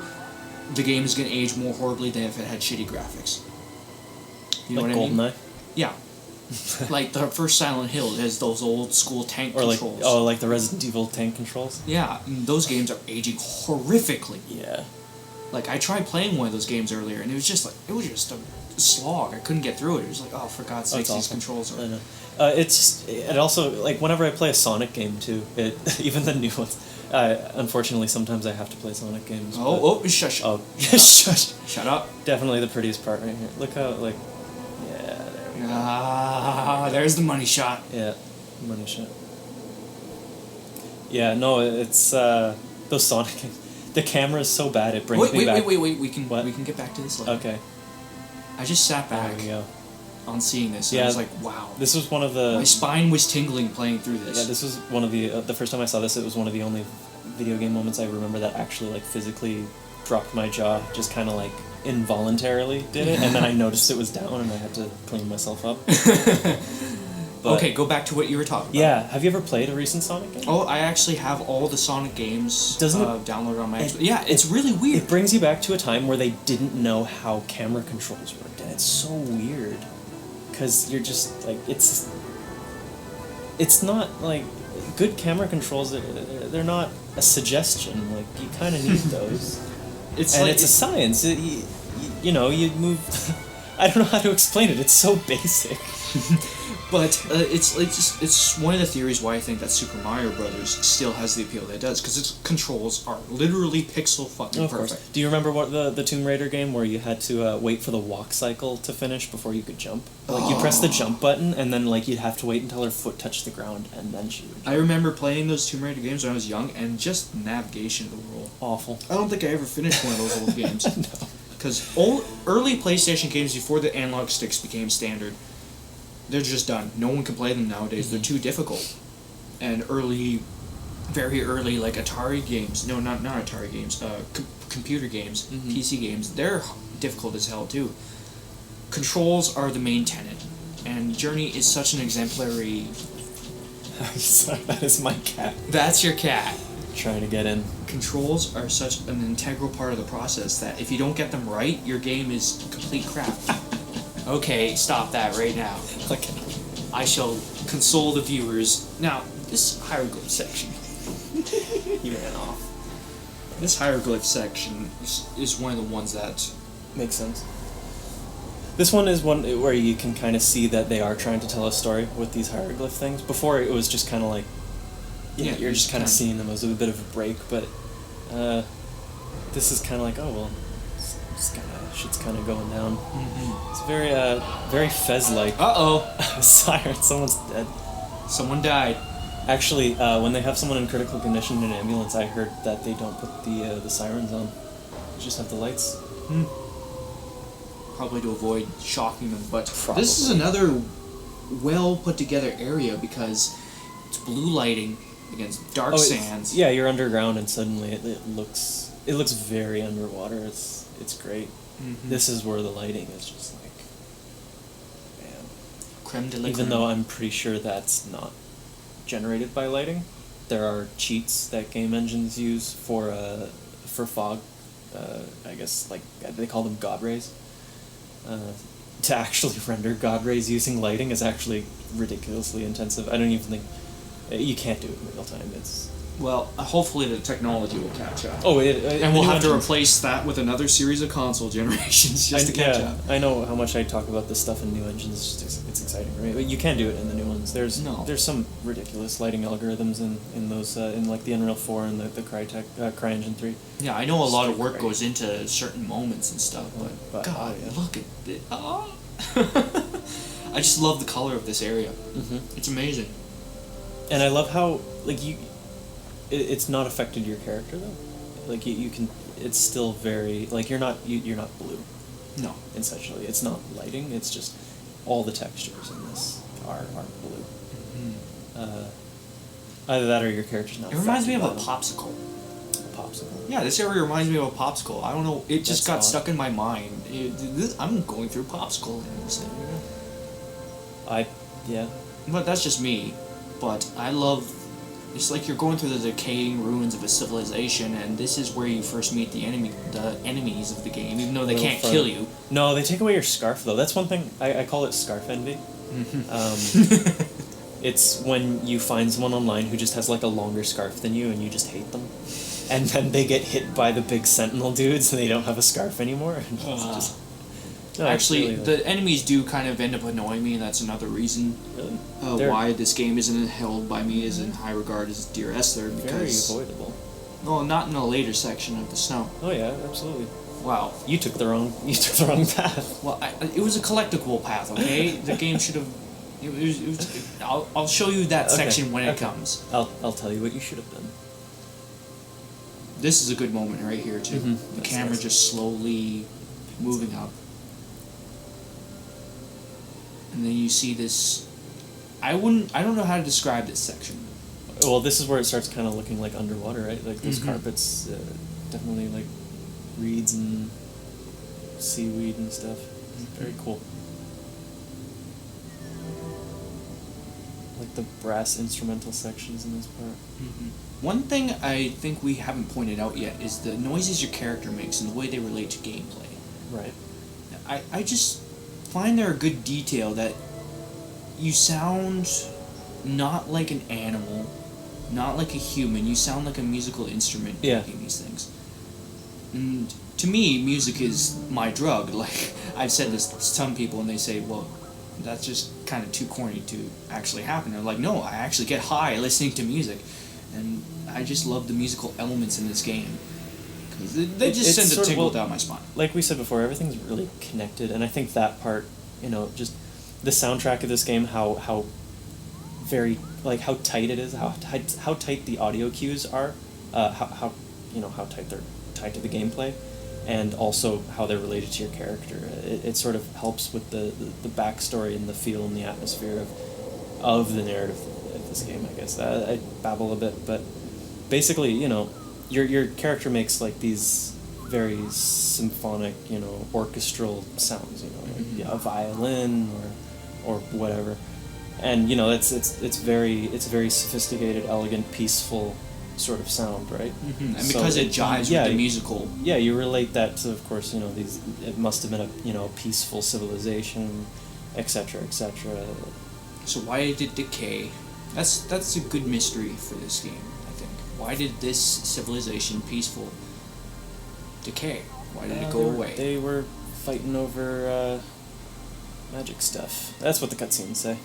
the game is going to age more horribly than if it had shitty graphics. You know Like what I mean? GoldenEye? Yeah. Like the first Silent Hill has those old school tank Or like, controls. like the Resident Evil tank controls? Yeah, and those games are aging horrifically. Yeah. Like, I tried playing one of those games earlier, and it was just a slog. I couldn't get through it. It was like, oh, for God's sakes, these controls are... I know. It also, like, whenever I play a Sonic game, too, even the new ones, unfortunately, sometimes I have to play Sonic games. Shush. Oh, shush. Shut up. Definitely the prettiest part right here. Look how, like, yeah, there we go. Ah, there's the money shot. Yeah, money shot. Yeah, no, it's, those Sonic games. The camera is so bad, it brings me back. Wait, we can get back to this later. Okay. I just sat back There we go. on seeing this, and I was like, wow. This was one of the... My spine was tingling playing through this. Yeah, this was one of the first time I saw this, it was one of the only video game moments I remember that actually, like, physically dropped my jaw, just kind of, like, involuntarily did it, and then I noticed it was down, and I had to clean myself up. But, okay, go back to what you were talking about. Yeah, have you ever played a recent Sonic game? Oh, I actually have all the Sonic games downloaded on my Xbox. Yeah, it's really weird. It brings you back to a time where they didn't know how camera controls worked, and it's so weird. Because you're just, like, it's not, like, good camera controls, they're not a suggestion, like, you kind of need those. It's a science, you know, you move... I don't know how to explain it. It's so basic. But it's one of the theories why I think that Super Mario Brothers still has the appeal that it does, because its controls are literally pixel fucking perfect. Course. Do you remember what the Tomb Raider game where you had to wait for the walk cycle to finish before you could jump? Like, you press the jump button, and then, like, you'd have to wait until her foot touched the ground, and then she would jump. I remember playing those Tomb Raider games when I was young, and just navigation of the world. Awful. I don't think I ever finished one of those old games. No. Because early PlayStation games, before the analog sticks became standard, they're just done. No one can play them nowadays. They're too difficult. And very early, like Atari games. No, not Atari games. Computer games, PC games. They're difficult as hell too. Controls are the main tenet, and Journey is such an exemplary. I'm sorry, that is my cat. That's your cat. Trying to get in. Controls are such an integral part of the process that if you don't get them right, your game is complete crap. Okay, stop that right now. Okay. I shall console the viewers. Now, this hieroglyph section. He ran off. This hieroglyph section is one of the ones that... Makes sense. This one is one where you can kind of see that they are trying to tell a story with these hieroglyph things. Before, it was just kind of like... Yeah, you're just kind of seeing them as a bit of a break, but... this is kind of like, oh, well... Shit's kind of going down. It's very Fez-like. Uh-oh! Siren, someone's dead. Someone died. Actually, when they have someone in critical condition in an ambulance, I heard that they don't put the sirens on. They just have the lights. Probably to avoid shocking them, but Probably. This is another well put together area because it's blue lighting against dark sands. Yeah, you're underground and suddenly it looks very underwater. It's great. This is where the lighting is just like, man. Creme de la Even creme. though I'm pretty sure that's not generated by lighting, there are cheats that game engines use for fog. I guess like they call them God rays. To actually render God rays using lighting is actually ridiculously intensive. I don't even think you can't do it in real time. Well, hopefully the technology will catch up. Oh, and we'll have to replace that with another series of console generations just to catch up. I know how much I talk about this stuff in new engines. It's exciting, right? But you can do it in the new ones. There's some ridiculous lighting algorithms in those in like the Unreal 4 and the CryEngine 3. Yeah, I know a lot of work goes into certain moments and stuff, but God, look at it. Oh. I just love the color of this area. It's amazing. And I love how like it's not affected your character though. Like you can, it's still very like you're not blue. No. Essentially, it's not lighting. It's just all the textures in this are blue. Either that or your character's not. It reminds me of a them. popsicle. A popsicle. Yeah, this area reminds me of a popsicle. I don't know. It just got odd. stuck in my mind. I'm going through popsicle in this area. Yeah. But that's just me. But I love. It's like you're going through the decaying ruins of a civilization, and this is where you first meet the enemies of the game, even though they can't kill you. No, they take away your scarf though. That's one thing I call it scarf envy. It's when you find someone online who just has like a longer scarf than you, and you just hate them, and then they get hit by the big sentinel dudes, and they don't have a scarf anymore. And Actually, the enemies do kind of end up annoying me, and that's another reason why this game isn't held by me as in high regard as Dear Esther. Because, very avoidable. Well, not in a later section of the snow. Oh yeah, absolutely. Wow. You took the wrong path. Well, it was a collectible path. Okay, the game should have. It was, I'll show you that section when it comes. I'll tell you what you should have done. This is a good moment right here too. The camera just slowly moving up. And then you see this. I don't know how to describe this section. Well, this is where it starts kind of looking like underwater, right? Like those carpets, definitely like reeds and seaweed and stuff. Very cool. Like the brass instrumental sections in this part. One thing I think we haven't pointed out yet is the noises your character makes and the way they relate to gameplay. Right. I just find there a good detail that you sound not like an animal, not like a human. You sound like a musical instrument making these things. And to me, music is my drug. Like, I've said this to some people, and they say, well, that's just kind of too corny to actually happen. They're like, no, I actually get high listening to music. And I just love the musical elements in this game. They just send a tingle down my spine. Like we said before, everything's really connected, and I think that part, just the soundtrack of this game, how very, like, how tight it is, how tight the audio cues are, how tight they're tied to the gameplay, and also how they're related to your character. It sort of helps with the backstory and the feel and the atmosphere of the narrative of this game, I guess. I babble a bit, but basically, your character makes, like, these very symphonic, orchestral sounds, like a violin or whatever. And, it's very sophisticated, elegant, peaceful sort of sound, right? Mm-hmm. And because it jives with the musical. Yeah, you relate that to, of course, it must have been a peaceful civilization, etc., etc. So why did decay? That's a good mystery for this game, I think. Why did this civilization, peaceful, decay? Why did it go away? They were fighting over magic stuff. That's what the cutscenes say.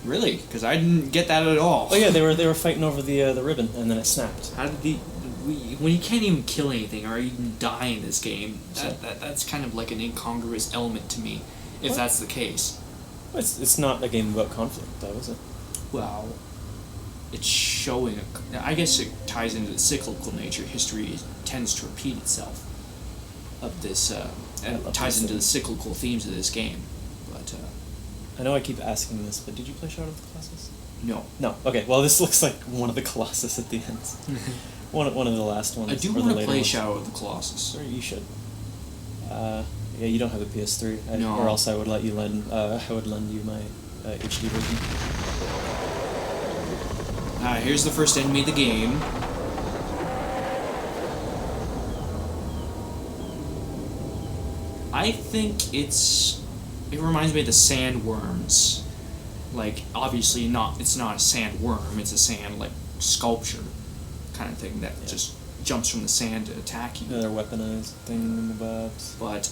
Really? Because I didn't get that at all. Oh yeah, they were fighting over the ribbon, and then it snapped. How did when you can't even kill anything or even die in this game, that's kind of like an incongruous element to me, if that's the case. Well, it's not a game about conflict, though, is it? Well, it's showing. I guess it ties into the cyclical nature. History tends to repeat itself. Of this, and it ties into the cyclical themes of this game, but. I know I keep asking this, but did you play Shadow of the Colossus? No. No. Okay. Well, this looks like one of the Colossus at the end. one of the last ones. I do want to play Shadow of the Colossus. Or you should. Yeah, you don't have a PS3, no. Or else I would let you lend. I would lend you my HD version. Here's the first enemy of the game. I think it reminds me of the sandworms. Like, obviously it's not a sandworm, it's a sand, like, sculpture kind of thing that just jumps from the sand to attack you. Yeah, they're weaponized thingamabobs. But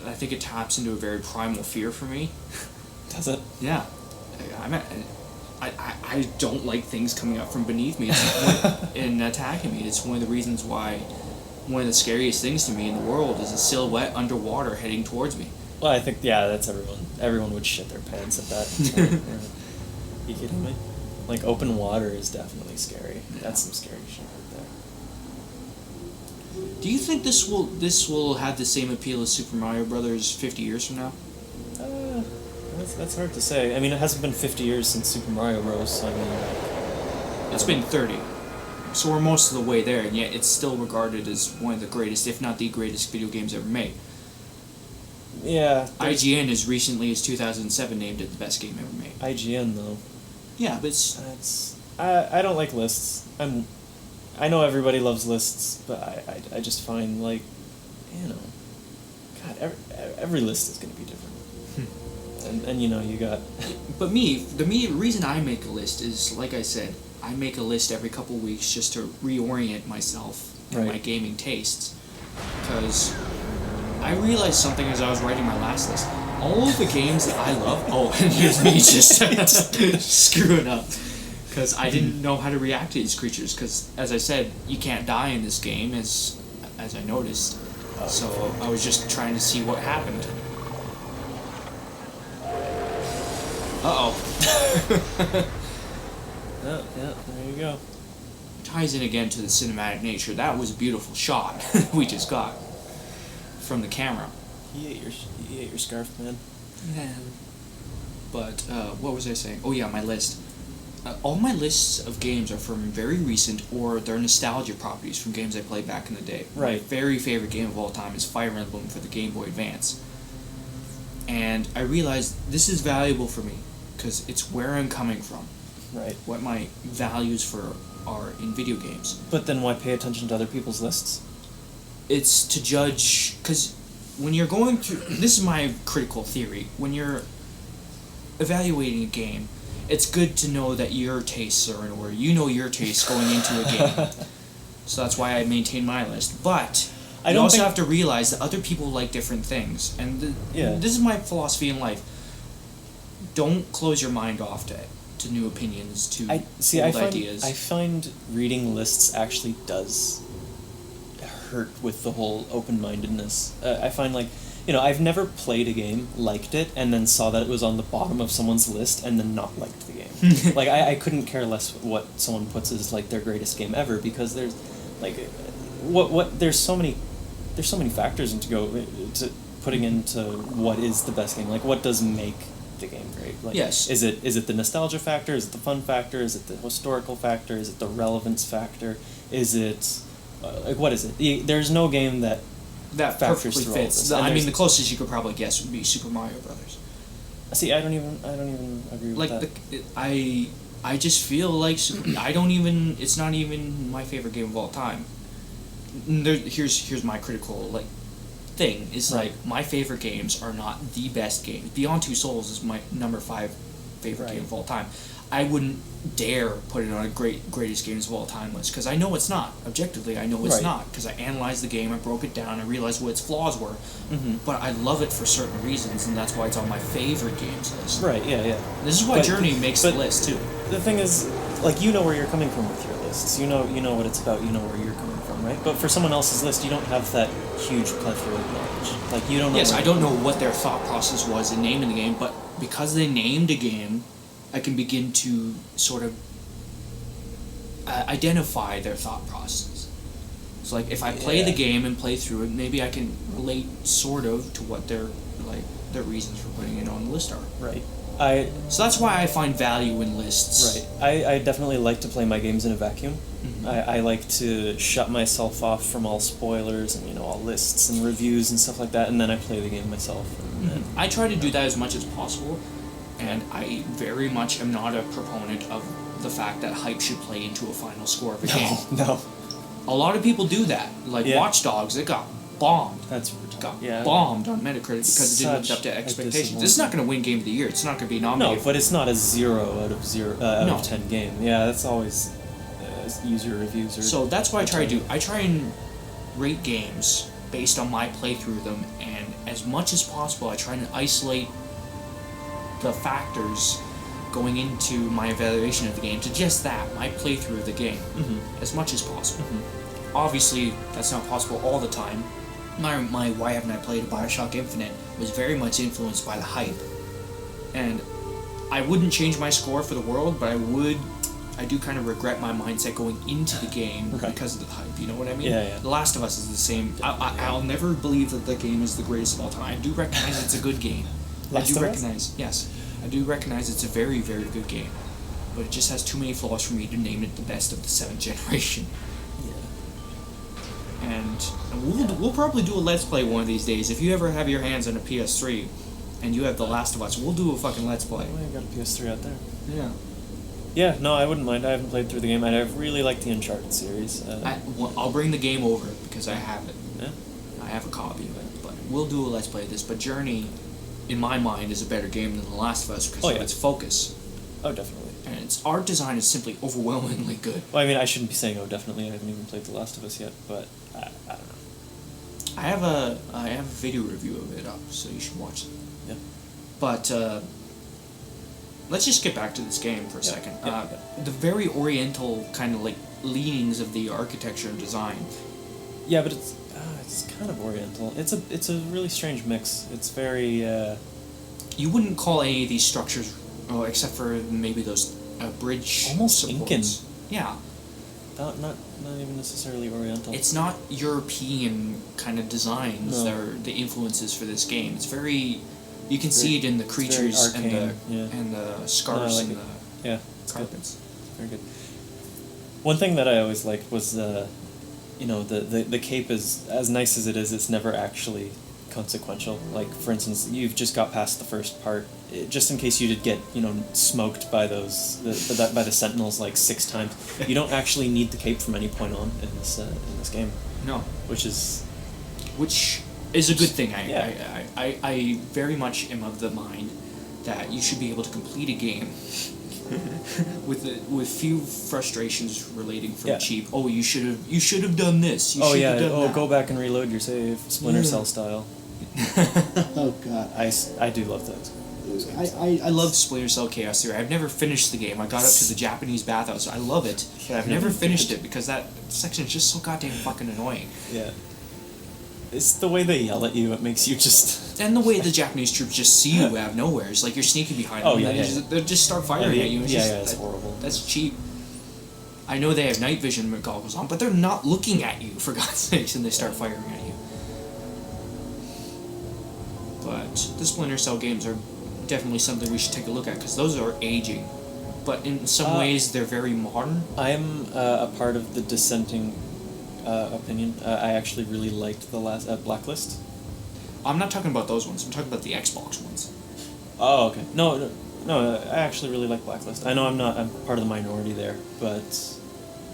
I think it taps into a very primal fear for me. Does it? Yeah. I don't like things coming up from beneath me and attacking me. It's one of the reasons why one of the scariest things to me in the world is a silhouette underwater heading towards me. Well, I think, that's everyone. Everyone would shit their pants at that. You kidding me? Like, open water is definitely scary. Yeah. That's some scary shit right there. Do you think this will have the same appeal as Super Mario Brothers 50 years from now? That's hard to say. I mean, it hasn't been 50 years since Super Mario Bros. So, I mean, it's been 30. So we're most of the way there, and yet it's still regarded as one of the greatest, if not the greatest, video games ever made. Yeah. IGN as recently as 2007 named it the best game ever made. IGN though. Yeah, but I don't like lists. I know everybody loves lists, but I just find, like, God, every list is gonna be different. And you got. But the reason I make a list is, like I said, I make a list every couple weeks just to reorient myself and my gaming tastes, because I realized something as I was writing my last list. All of the games that I love... Oh, and here's me just screwing up. Because I didn't know how to react to these creatures. Because, as I said, you can't die in this game, as I noticed. So I was just trying to see what happened. Uh-oh. Yeah, there you go. Ties in again to the cinematic nature. That was a beautiful shot we just got from the camera. He ate your scarf, man. Yeah. But, what was I saying? Oh yeah, my list. All my lists of games are from very recent, or they're nostalgia properties from games I played back in the day. Right. My very favorite game of all time is Fire Emblem for the Game Boy Advance. And I realized this is valuable for me, because it's where I'm coming from. Right. What my values are in video games. But then why pay attention to other people's lists? It's to judge, because when you're going through... This is my critical theory. When you're evaluating a game, it's good to know that your tastes are in order. You know your tastes going into a game. So that's why I maintain my list. But You also have to realize that other people like different things, and this is my philosophy in life. Don't close your mind off to new opinions, to old ideas. I find reading lists actually does hurt with the whole open-mindedness. I find, like, I've never played a game, liked it, and then saw that it was on the bottom of someone's list, and then not liked the game. Like, I couldn't care less what someone puts as, like, their greatest game ever, because there's, like, there's so many factors into putting into what is the best game. Like, what does make the game great? Like, yes. Is it the nostalgia factor? Is it the fun factor? Is it the historical factor? Is it the relevance factor? Is it like, what is it? There's no game that perfectly fits. I mean, the closest you could probably guess would be Super Mario Brothers. See, I don't even agree with that. I just feel like it's not even my favorite game of all time. Here's my critical thing is right. My favorite games are not the best games. Beyond Two Souls is my number 5 favorite game of all time. I wouldn't dare put it on a greatest games of all time list, because I know it's not. Objectively, I know it's not, because I analyzed the game, I broke it down, I realized what its flaws were. Mm-hmm. But I love it for certain reasons, and that's why it's on my favorite games list. Right, yeah. This is why Journey makes the list, too. The thing is, like, you know where you're coming from with your lists. You know what it's about, you know where you're coming from, right? But for someone else's list, you don't have that huge plethora of knowledge. Like, you don't know... Yes, I don't know what their thought process was in naming the game, but because they named a game, I can begin to sort of identify their thought process. So, like, if I play the game and play through it, maybe I can relate sort of to what their reasons for putting it on the list are. Right. So that's why I find value in lists. Right. I definitely like to play my games in a vacuum. Mm-hmm. I like to shut myself off from all spoilers and all lists and reviews and stuff like that, and then I play the game myself. And I try to do that as much as possible. And I very much am not a proponent of the fact that hype should play into a final score of a game. No. A lot of people do that. Like Watchdogs, it got bombed. That's bombed on Metacritic because it didn't live up to expectations. It's not going to win Game of the Year. It's not going to be nominated. No, but it's not a 0 out of 10 game. Yeah, that's always user reviews. So that's what I try to do. I try and rate games based on my playthrough of them, and as much as possible, I try and isolate the factors going into my evaluation of the game to just that, my playthrough of the game, as much as possible. Mm-hmm. Obviously, that's not possible all the time. My Why Haven't I Played Bioshock Infinite was very much influenced by the hype. And I wouldn't change my score for the world, but I do kind of regret my mindset going into the game because of the hype, you know what I mean? Yeah. The Last of Us is the same. I'll never believe that the game is the greatest of all time. I do recognize it's a good game. I do recognize it's a very, very good game, but it just has too many flaws for me to name it the best of the 7th generation. Yeah. And we'll probably do a Let's Play one of these days. If you ever have your hands on a PS3 and you have The Last of Us, we'll do a fucking Let's Play. Oh, I got a PS3 out there. Yeah. Yeah, no, I wouldn't mind. I haven't played through the game. I really like the Uncharted series. I'll bring the game over because I have it. Yeah. I have a copy of it, but we'll do a Let's Play of this. But Journey, in my mind, is a better game than The Last of Us because of its focus. Oh, definitely. And its art design is simply overwhelmingly good. Well, I mean, I shouldn't be saying oh, definitely. I haven't even played The Last of Us yet, but I don't know. I have a video review of it up, so you should watch it. Yeah. But let's just get back to this game for a second. Yeah. The very oriental kind of leanings of the architecture and design. Yeah, but it's kind of oriental. It's a really strange mix. It's very. You wouldn't call any of these structures, except for maybe those bridge almost supports. Incan. Yeah. Not even necessarily oriental. It's not European kind of designs that are the influences for this game. It's very. You can see it in the creatures and the scarves and the carpets. Very good. One thing that I always liked was the cape is as nice as it is. It's never actually consequential. Like, for instance, you've just got past the first part. Just in case you did get smoked by by the sentinels 6 times, you don't actually need the cape from any point on in this game. No, which is a good thing. I very much am of the mind that you should be able to complete a game with few frustrations relating from cheap. Oh, you should have done this. You should have done that. Go back and reload your save, Splinter Cell style. Oh God, I do love those. I love Splinter Cell Chaos Theory. I've never finished the game. I got up to the Japanese bathhouse. I love it, but I've never finished it because that section is just so goddamn fucking annoying. Yeah. It's the way they yell at you. It makes you just. And the way the Japanese troops just see you out of nowhere. It's like you're sneaking behind them. Oh, yeah, and they just start firing at you. It's horrible. That's cheap. I know they have night vision goggles on, but they're not looking at you, for God's sakes, and they start firing at you. But the Splinter Cell games are definitely something we should take a look at, because those are aging. But in some ways, they're very modern. I'm a part of the dissenting opinion. I actually really liked the last Blacklist. I'm not talking about those ones. I'm talking about the Xbox ones. Oh, okay. No, I actually really like Blacklist. I know I'm part of the minority there, but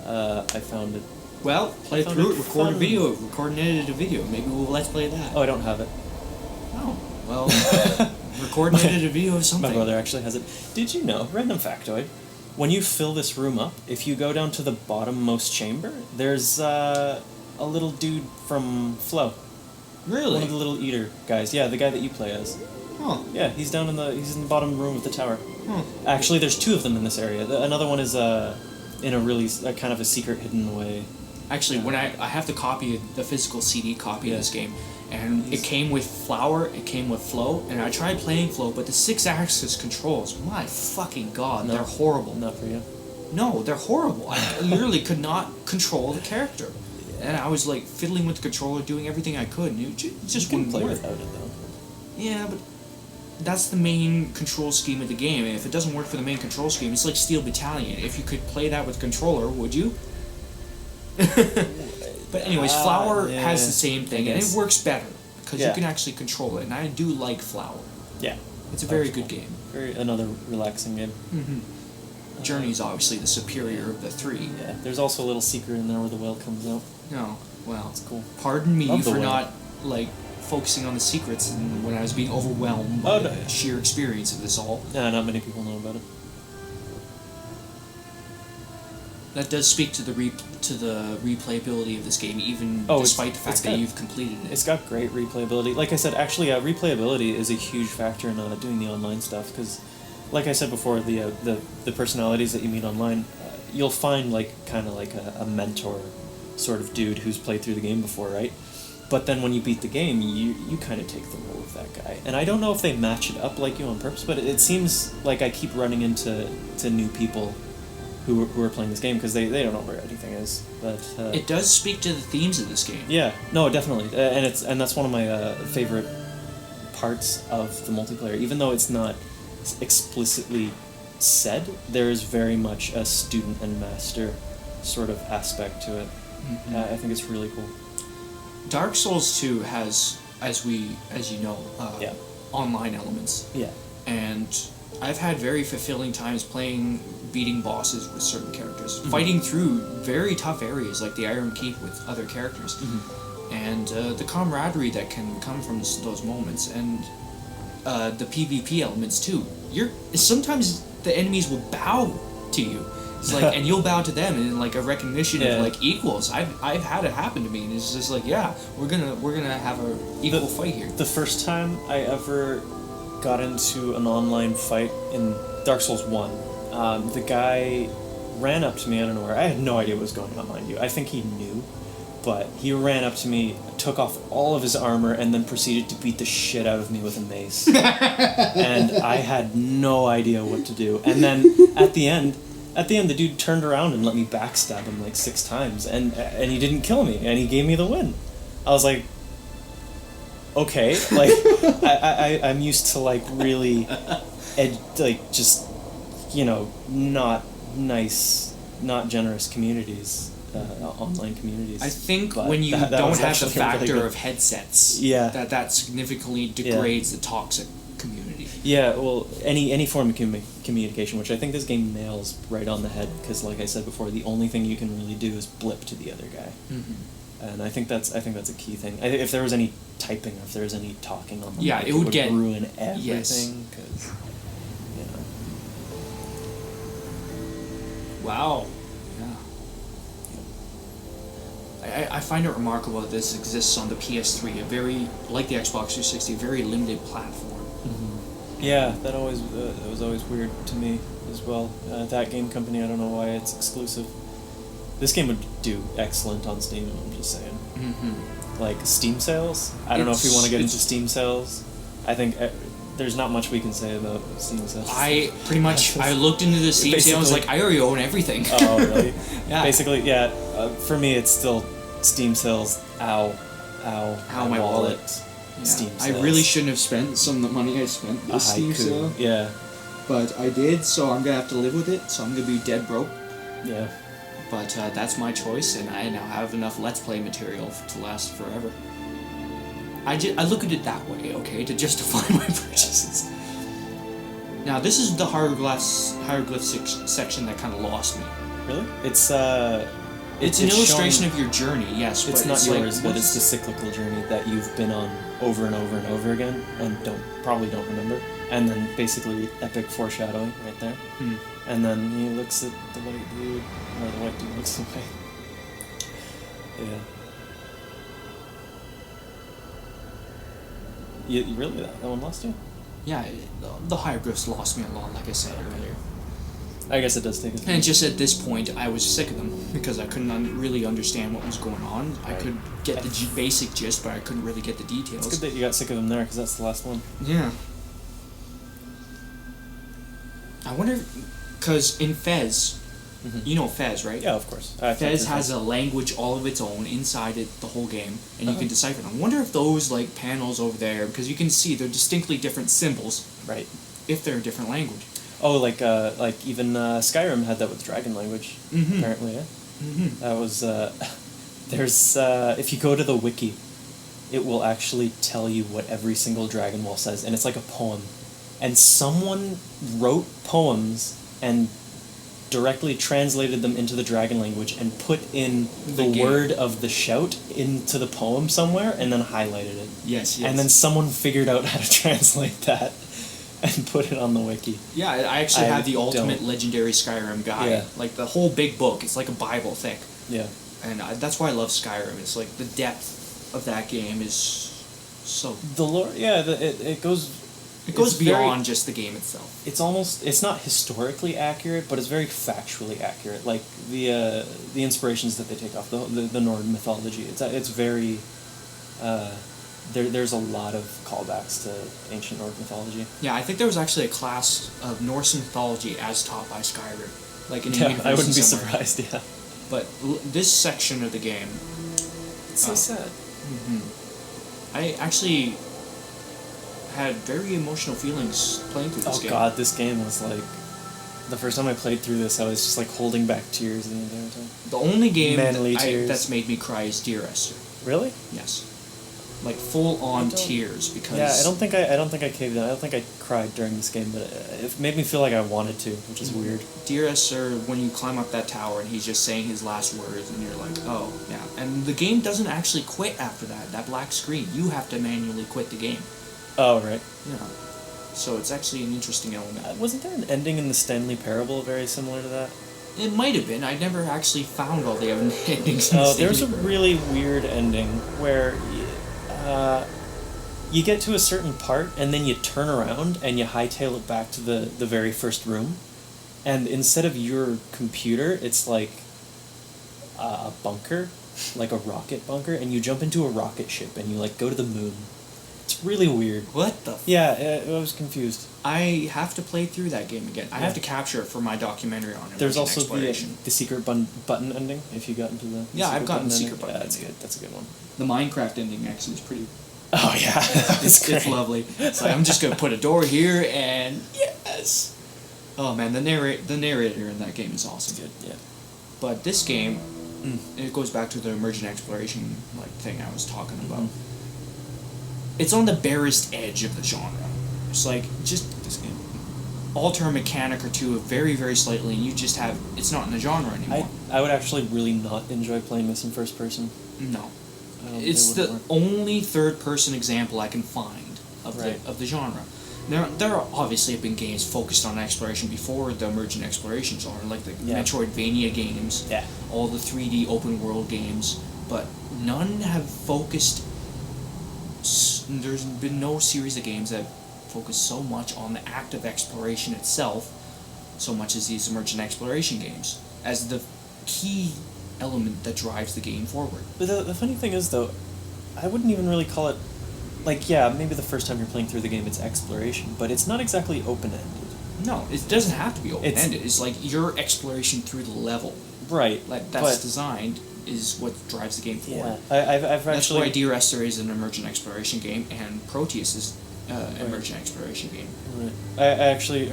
I found it... Well, play through it, record and edit a video. Maybe we'll let's play that. Oh, I don't have it. Oh, well... Record and edit a video of something. My brother actually has it. Did you know, random factoid, when you fill this room up, if you go down to the bottommost chamber, there's a little dude from Flow. Really? One of the little eater guys. Yeah, the guy that you play as. Huh. Yeah, he's in the bottom room of the tower. Huh. Actually, there's two of them in this area. Another one is in a really kind of a secret hidden way. Actually, when I have the physical CD copy of this game, and it came with Flower, it came with Flow, and I tried playing Flow, but the 6-axis controls, my fucking god, they're horrible. Not for you. No, they're horrible. I literally could not control the character. And I was like fiddling with the controller, doing everything I could, and it just wouldn't play work. without it though. Yeah, but that's the main control scheme of the game, and if it doesn't work for the main control scheme, it's like Steel Battalion. If you could play that with a controller, would you? But anyways, Flower has the same thing, and it works better, because you can actually control it, and I do like Flower. Yeah. It's a very good game. Another relaxing game. Mm-hmm. Journey's obviously the superior of the three. Yeah, there's also a little secret in there where the whale comes out. No, well, it's cool. Pardon me for not, focusing on the secrets and when I was being overwhelmed by the sheer experience of this all. Yeah, not many people know about it. That does speak to the replayability of this game, even despite the fact that you've completed it. It's got great replayability. Like I said, actually, replayability is a huge factor in doing the online stuff, because, like I said before, the personalities that you meet online, you'll find kind of like a mentor sort of dude who's played through the game before, right? But then when you beat the game, you kind of take the role of that guy. And I don't know if they match it up like you on purpose, but it seems like I keep running into new people who are playing this game, because they don't know where anything is. But it does speak to the themes of this game. Yeah, no, definitely, and that's one of my favorite parts of the multiplayer. Even though it's not explicitly said, there is very much a student and master sort of aspect to it. Mm-hmm. I think it's really cool. Dark Souls 2 has, as you know, online elements. Yeah. And I've had very fulfilling times beating bosses with certain characters, fighting through very tough areas like the Iron Keep with other characters, and the camaraderie that can come from those moments, and the PvP elements too. Sometimes the enemies will bow to you. It's like, and you'll bow to them in a recognition of equals. I've had it happen to me, and it's just we're gonna have a equal fight here. The first time I ever got into an online fight in Dark Souls 1, the guy ran up to me out of nowhere. I had no idea what was going on, mind you. I think he knew, but he ran up to me, took off all of his armor, and then proceeded to beat the shit out of me with a mace. And I had no idea what to do. And then at the end, the dude turned around and let me backstab him 6 times, and he didn't kill me, and he gave me the win. I was like, okay, I'm used to really, just, not nice, not generous communities, online communities. I think when you don't have the factor of headsets, that significantly degrades the toxic community. Yeah, well, any form of communication, which I think this game nails right on the head, because like I said before, the only thing you can really do is blip to the other guy. Mm-hmm. And I think that's a key thing. If there was any typing, or if there was any talking on the mic, it would ruin everything. Yes. Cause, Wow. Yeah. I find it remarkable that this exists on the PS3, a very, like the Xbox 360, a very limited platform. Mm-hmm. Yeah, that was always weird to me as well. That game company, I don't know why it's exclusive. This game would do excellent on Steam, I'm just saying. Mm-hmm. Like, Steam sales? I don't know if we want to get into Steam sales. I think there's not much we can say about Steam sales. I looked into the Steam sale and was like, I already own everything. Oh, really? Yeah. Basically, yeah. For me, it's still Steam sales. Ow, my wallet. Yeah. Steam sales. I really shouldn't have spent some of the money I spent this Steam sale. Yeah. But I did, so I'm gonna have to live with it, so I'm gonna be dead broke. Yeah. But that's my choice, and I now have enough Let's Play material to last forever. I look at it that way, okay, to justify my purchases. Now, this is the hieroglyphs section that kind of lost me. Really? It's an illustration of your journey, yes. It's but not it's yours, like, but it's the cyclical journey that you've been on over and over and over again, and probably don't remember. And then basically epic foreshadowing right there. And then he looks at the white dude, or the white dude looks away. Yeah. You really that one lost you? Yeah, the hieroglyphs lost me a lot, like I said earlier. I guess it does take a And just at this point, I was sick of them because I couldn't really understand what was going on. Right. I could get the basic gist, but I couldn't really get the details. It's good that you got sick of them there, because that's the last one. Yeah. I wonder, because in Fez, you know Fez, right? Yeah, of course. Fez has a language all of its own inside it, the whole game, and you can decipher them. I wonder if those like panels over there, because you can see they're distinctly different symbols. Right. If they're a different language. Oh, like even Skyrim had that with dragon language. Apparently, yeah. That was there's if you go to the wiki, it will actually tell you what every single dragon wall says, and it's like a poem. And someone wrote poems and directly translated them into the dragon language and put in the word of the shout into the poem somewhere and then highlighted it. Yes. And then someone figured out how to translate that and put it on the wiki. Yeah, I actually have the Ultimate Legendary Skyrim guide. Yeah. Like the whole big book. It's like a Bible thick. Yeah. And that's why I love Skyrim. It's like the depth of that game is so... The lore, yeah, it goes... It goes beyond just the game itself. It's not historically accurate, but it's very factually accurate. Like the inspirations that they take off the Nord mythology. It's very there's a lot of callbacks to ancient Nord mythology. Yeah, I think there was actually a class of Norse mythology as taught by Skyrim, like in I wouldn't be surprised. Yeah, but this section of the game, it's so sad. I actually had very emotional feelings playing through this game. Oh god, this game was like... The first time I played through this, I was just like holding back tears the entire time. The only game tears. that's made me cry is Dear Esther. Really? Yes. Like full-on tears, because... Yeah, I don't think I caved in. I don't think I cried during this game, but it made me feel like I wanted to, which is weird. Dear Esther, when you climb up that tower and he's just saying his last words, and you're like, oh, yeah. And the game doesn't actually quit after that black screen. You have to manually quit the game. Oh, right. Yeah. So it's actually an interesting element. Wasn't there an ending in the Stanley Parable very similar to that? It might have been. I never actually found all the endings. Oh, there's a really weird ending where you get to a certain part and then you turn around and you hightail it back to the very first room, and instead of your computer, it's like a bunker, like a rocket bunker, and you jump into a rocket ship and you like go to the moon. It's really weird. What the? Yeah, I was confused. I have to play through that game again. I have to capture it for my documentary on it. There's also the secret button ending, if you got into the... I've gotten the secret button. Yeah, that's good. That's a good one. The Minecraft ending actually is pretty... Oh, yeah. It's lovely. It's like, I'm just going to put a door here, and yes! Oh, man, the narrator in that game is awesome. It's good, yeah. But this game, it goes back to the emergent exploration thing I was talking about. It's on the barest edge of the genre. It's like, just alter a mechanic or two very, very slightly, and you just have... It's not in the genre anymore. I would actually really not enjoy playing this in first person. No. It's the only third-person example I can find of the genre. There obviously have been games focused on exploration before the emergent exploration genre, like the Metroidvania games, all the 3D open world games, but none have focused. There's been no series of games that focus so much on the act of exploration itself, so much as these emergent exploration games, as the key element that drives the game forward. But the funny thing is, though, I wouldn't even really call it, like, maybe the first time you're playing through the game it's exploration, but it's not exactly open-ended. No, it doesn't have to be open-ended. It's like your exploration through the level. Right. Like, that's designed is what drives the game forward. Yeah, I've actually... That's why Dear Esther is an emergent exploration game, and Proteus is an emergent exploration game. Right. I actually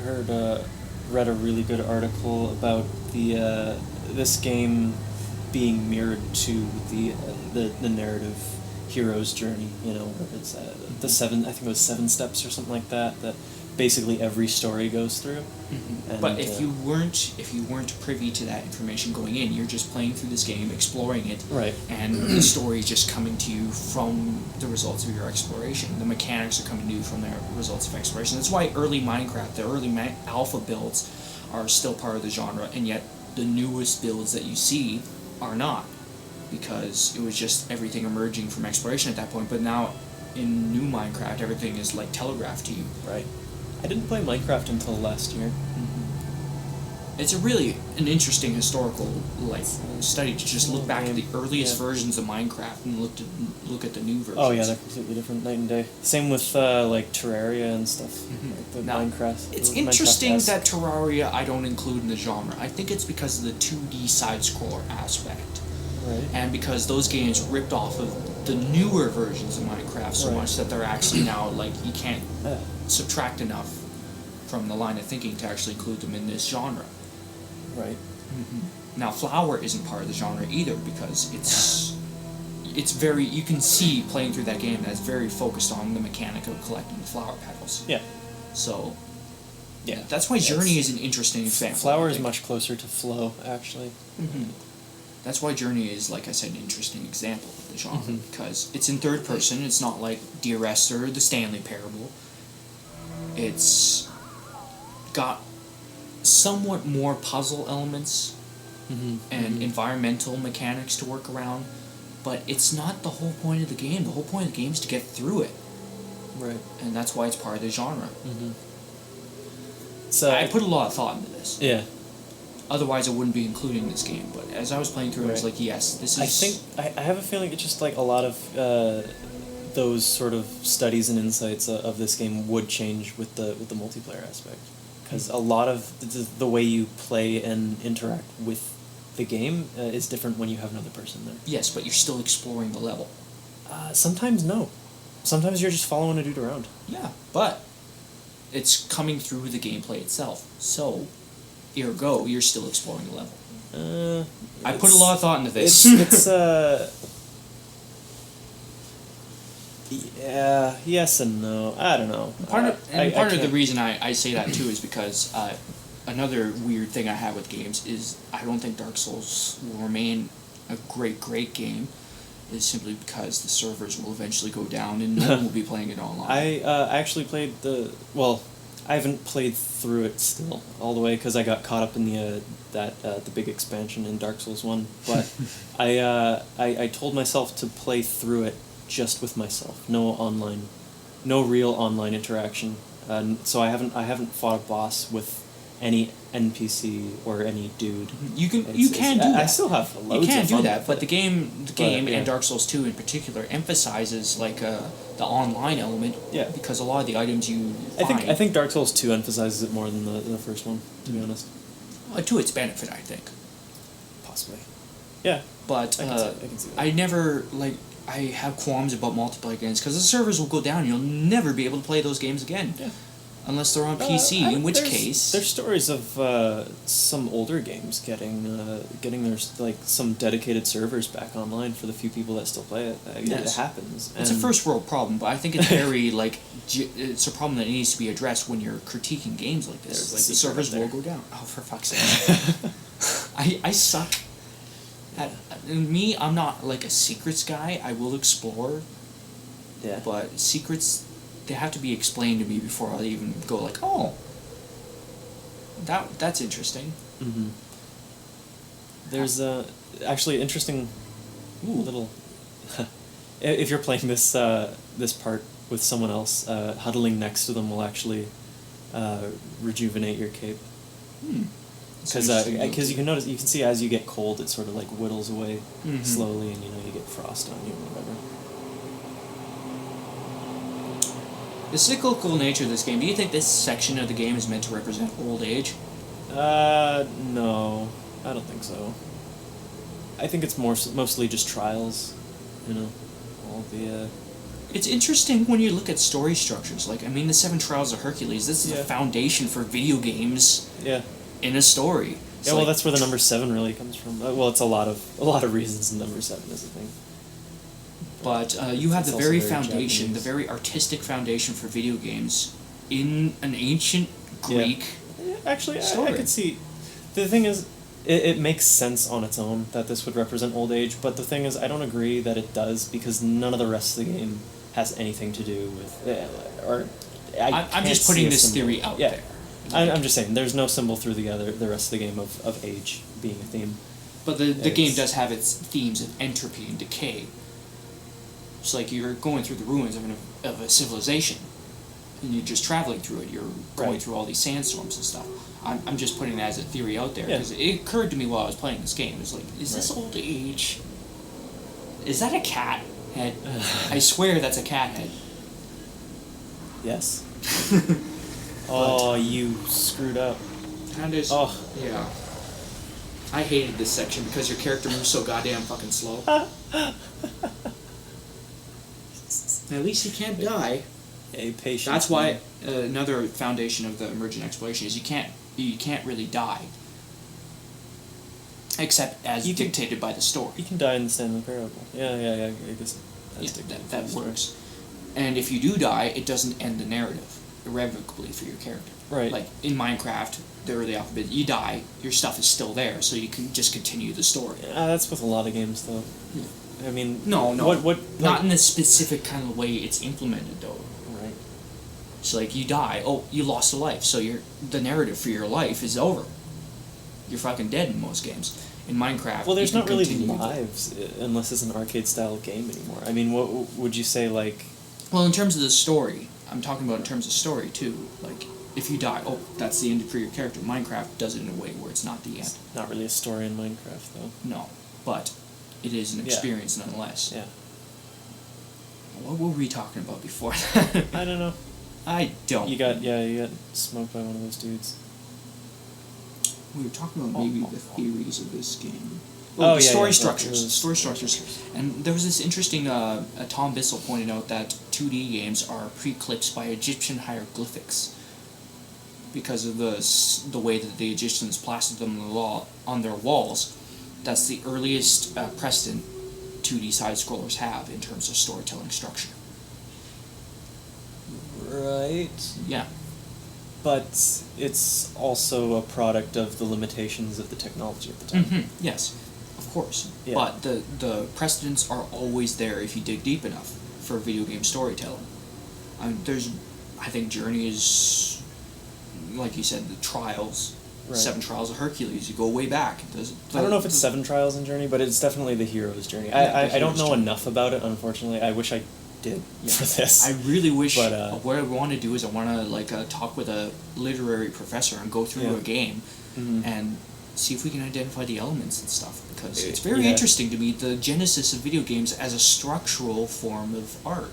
read a really good article about this game being mirrored to the narrative hero's journey. You know, it's the seven. I think it was 7 steps or something like that. That basically every story goes through. Mm-hmm. And, but if you weren't privy to that information going in, you're just playing through this game, exploring it, right? And the story is just coming to you from the results of your exploration. The mechanics are coming to you from the results of exploration. That's why early Minecraft, the early alpha builds, are still part of the genre, and yet the newest builds that you see are not, because it was just everything emerging from exploration at that point. But now, in new Minecraft, everything is like telegraphed to you. Right. I didn't play Minecraft until last year. Mm-hmm. It's an interesting historical study to just look back at the earliest versions of Minecraft and look at the new versions. Oh yeah, they're completely different, night and day. Same with Terraria and stuff. Mm-hmm. Like the now, Minecraft. It's interesting that Terraria I don't include in the genre. I think it's because of the 2D side scroller aspect. Right. And because those games ripped off of the newer versions of Minecraft so much that they're actually now, like, you can't subtract enough from the line of thinking to actually include them in this genre. Right. Mm-hmm. Now, Flower isn't part of the genre either, because it's very, you can see playing through that game that it's very focused on the mechanic of collecting the flower petals. Yeah. So, yeah, that's why Journey is an interesting example. Flower is much closer to Flow, actually. Mm-hmm. That's why Journey is, like I said, an interesting example of the genre, because it's in third person. It's not like Dear Esther or the Stanley Parable. It's got somewhat more puzzle elements and environmental mechanics to work around, but it's not the whole point of the game. The whole point of the game is to get through it. Right. And that's why it's part of the genre. Mm-hmm. So I put a lot of thought into this. Yeah. Otherwise, I wouldn't be including this game. But as I was playing through, I was like, yes, this is... I think... I have a feeling it's just like a lot of those sort of studies and insights of this game would change with the multiplayer aspect. Because a lot of the way you play and interact with the game is different when you have another person there. Yes, but you're still exploring the level. Sometimes no. Sometimes you're just following a dude around. Yeah, but it's coming through the gameplay itself. So, ergo, you're still exploring the level. I put a lot of thought into this. Yeah, yes and no. I don't know. Part of the reason I say that too is because another weird thing I have with games is I don't think Dark Souls will remain a great game, is simply because the servers will eventually go down and no one will be playing it online. I actually played I haven't played through it still all the way because I got caught up in the big expansion in Dark Souls 1. But I told myself to play through it just with myself, no real online interaction. So I haven't fought a boss with any NPC or any dude. You can do that. I still have loads You can of do fun that, but the game yeah. and Dark Souls 2 in particular emphasizes like the online element. Yeah. Because a lot of the items you find. I think Dark Souls 2 emphasizes it more than the first one, to be honest. To its benefit, I think. Possibly. Yeah. But I can see that. I have qualms about multiplayer games because the servers will go down. You'll never be able to play those games again. Yeah. Unless they're on PC, in which case... There's stories of some older games getting their some dedicated servers back online for the few people that still play it. It happens. It's a first world problem, but I think it's very, it's a problem that needs to be addressed when you're critiquing games like this. The servers will go down. Oh, for fuck's sake. I suck. I'm not like a secrets guy. I will explore. Yeah. But secrets they have to be explained to me before I even go like, oh, that's interesting. Mm-hmm. There's actually interesting little. If you're playing this this part with someone else, huddling next to them will actually rejuvenate your cape. Because you can notice, you can see as you get cold, it sort of like whittles away slowly, and you get frost on you or whatever. The cyclical nature of this game. Do you think this section of the game is meant to represent old age? No, I don't think so. I think it's mostly just trials, all the. It's interesting when you look at story structures. Like, I mean, the 7 Trials of Hercules. This is the foundation for video games. Yeah. In a story. It's well, that's where the number 7 really comes from. Well, it's a lot of reasons number 7 is a thing. But you have the very foundation, Japanese. the very artistic foundation for video games in an ancient Greek Actually, story. I could see. The thing is, it makes sense on its own that this would represent old age, but the thing is, I don't agree that it does because none of the rest of the game has anything to do with. I'm just putting this theory out there. I'm just saying, there's no symbol through the rest of the game of age being a theme. But the game does have its themes of entropy and decay. It's like you're going through the ruins of a civilization, and you're just traveling through it. You're going through all these sandstorms and stuff. I'm just putting that as a theory out there, because it occurred to me while I was playing this game. It was like, is this old age? Is that a cat head? I swear that's a cat head. Yes. Oh, you screwed up. Yeah. I hated this section because your character moves so goddamn fucking slow. At least he can't die. A patient. That's why another foundation of the emergent exploration is you can't really die. Except as dictated by the story. You can die in the Stanley Parable. Yeah. I guess that works. And if you do die, it doesn't end the narrative irrevocably for your character. Right. Like in Minecraft, the early alphabet, you die, your stuff is still there, so you can just continue the story. That's with a lot of games, though. Yeah. I mean, no. What? Not in the specific kind of way it's implemented, though. Right. It's like you die. Oh, you lost a life, so the narrative for your life is over. You're fucking dead in most games. In Minecraft, well, there's not really lives unless it's an arcade-style game anymore. I mean, what would you say, like? Well, in terms of the story, I'm talking about in terms of story too. Like, if you die, that's the end for your character. Minecraft does it in a way where it's not the end. It's not really a story in Minecraft, though. No, but it is an experience nonetheless. Yeah. What were we talking about before that? I don't know. I don't. You got smoked by one of those dudes. We were talking about maybe the theories of this game. Story structures. Story structures. And there was this interesting, Tom Bissell pointed out that 2D games are pre-clipped by Egyptian hieroglyphics because of the way that the Egyptians plastered them on their walls. That's the earliest precedent 2D side-scrollers have in terms of storytelling structure. Right. Yeah. But it's also a product of the limitations of the technology at the time. Mm-hmm. Yes, of course. Yeah. But the precedents are always there if you dig deep enough for video game storytelling. I think Journey is, like you said, the Trials, 7 Trials of Hercules. You go way back. I don't know if it's 7 Trials in Journey, but it's definitely the hero's journey. I don't know enough about it, unfortunately. I wish I did for this. I really wish. But what I want to do is I want to talk with a literary professor and go through a game, and see if we can identify the elements and stuff, because it's very interesting to me, the genesis of video games as a structural form of art.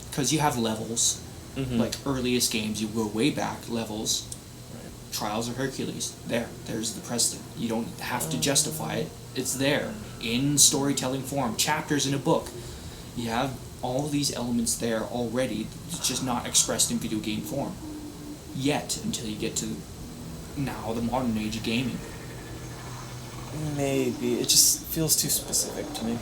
Because you have levels, like earliest games, you go way back, levels. Trials of Hercules. There's the precedent. You don't have to justify it. It's there in storytelling form. Chapters in a book. You have all these elements there already. It's just not expressed in video game form yet, until you get to now the modern age of gaming. Maybe it just feels too specific to me.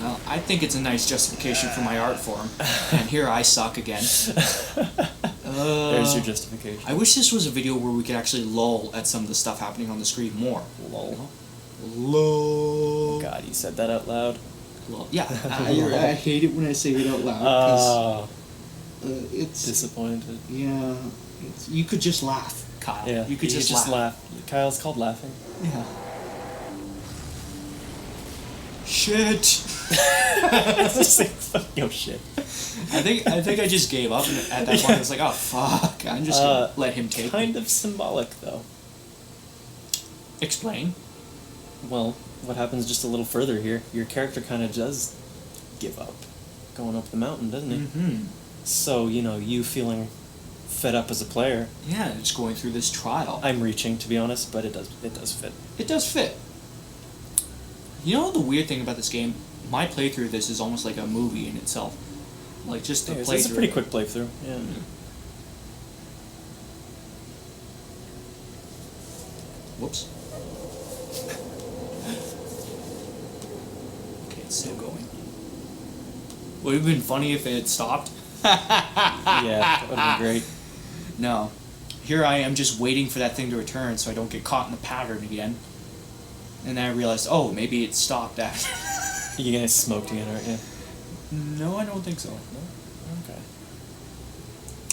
Well, I think it's a nice justification for my art form, and here I suck again. There's your justification. I wish this was a video where we could actually lull at some of the stuff happening on the screen more. Lol. Lull. God, you said that out loud. Lol. Yeah, I hate it when I say it out loud. It's disappointed. Yeah, you could just laugh, Kyle. Yeah, you could just laugh. Kyle's called laughing. Yeah. Shit. It's just like, yo, shit. I think I just gave up and at that point. I was like, oh fuck, I'm just gonna let him take. Kind of symbolic though. Explain. Well, what happens just a little further here? Your character kind of does give up, going up the mountain, doesn't he? Mm-hmm. So you feeling fed up as a player. Yeah, it's going through this trial. I'm reaching, to be honest, but it does fit. It does fit. You know the weird thing about this game? My playthrough of this is almost like a movie in itself. Like just the playthrough. It's a pretty quick playthrough. Yeah. Whoops. Okay, it's still going. Would it have been funny if it had stopped? Yeah, that would have been great. No. Here I am just waiting for that thing to return so I don't get caught in the pattern again. And then I realized, oh, maybe it stopped after. You guys smoked again, aren't you? No, I don't think so. No? Okay.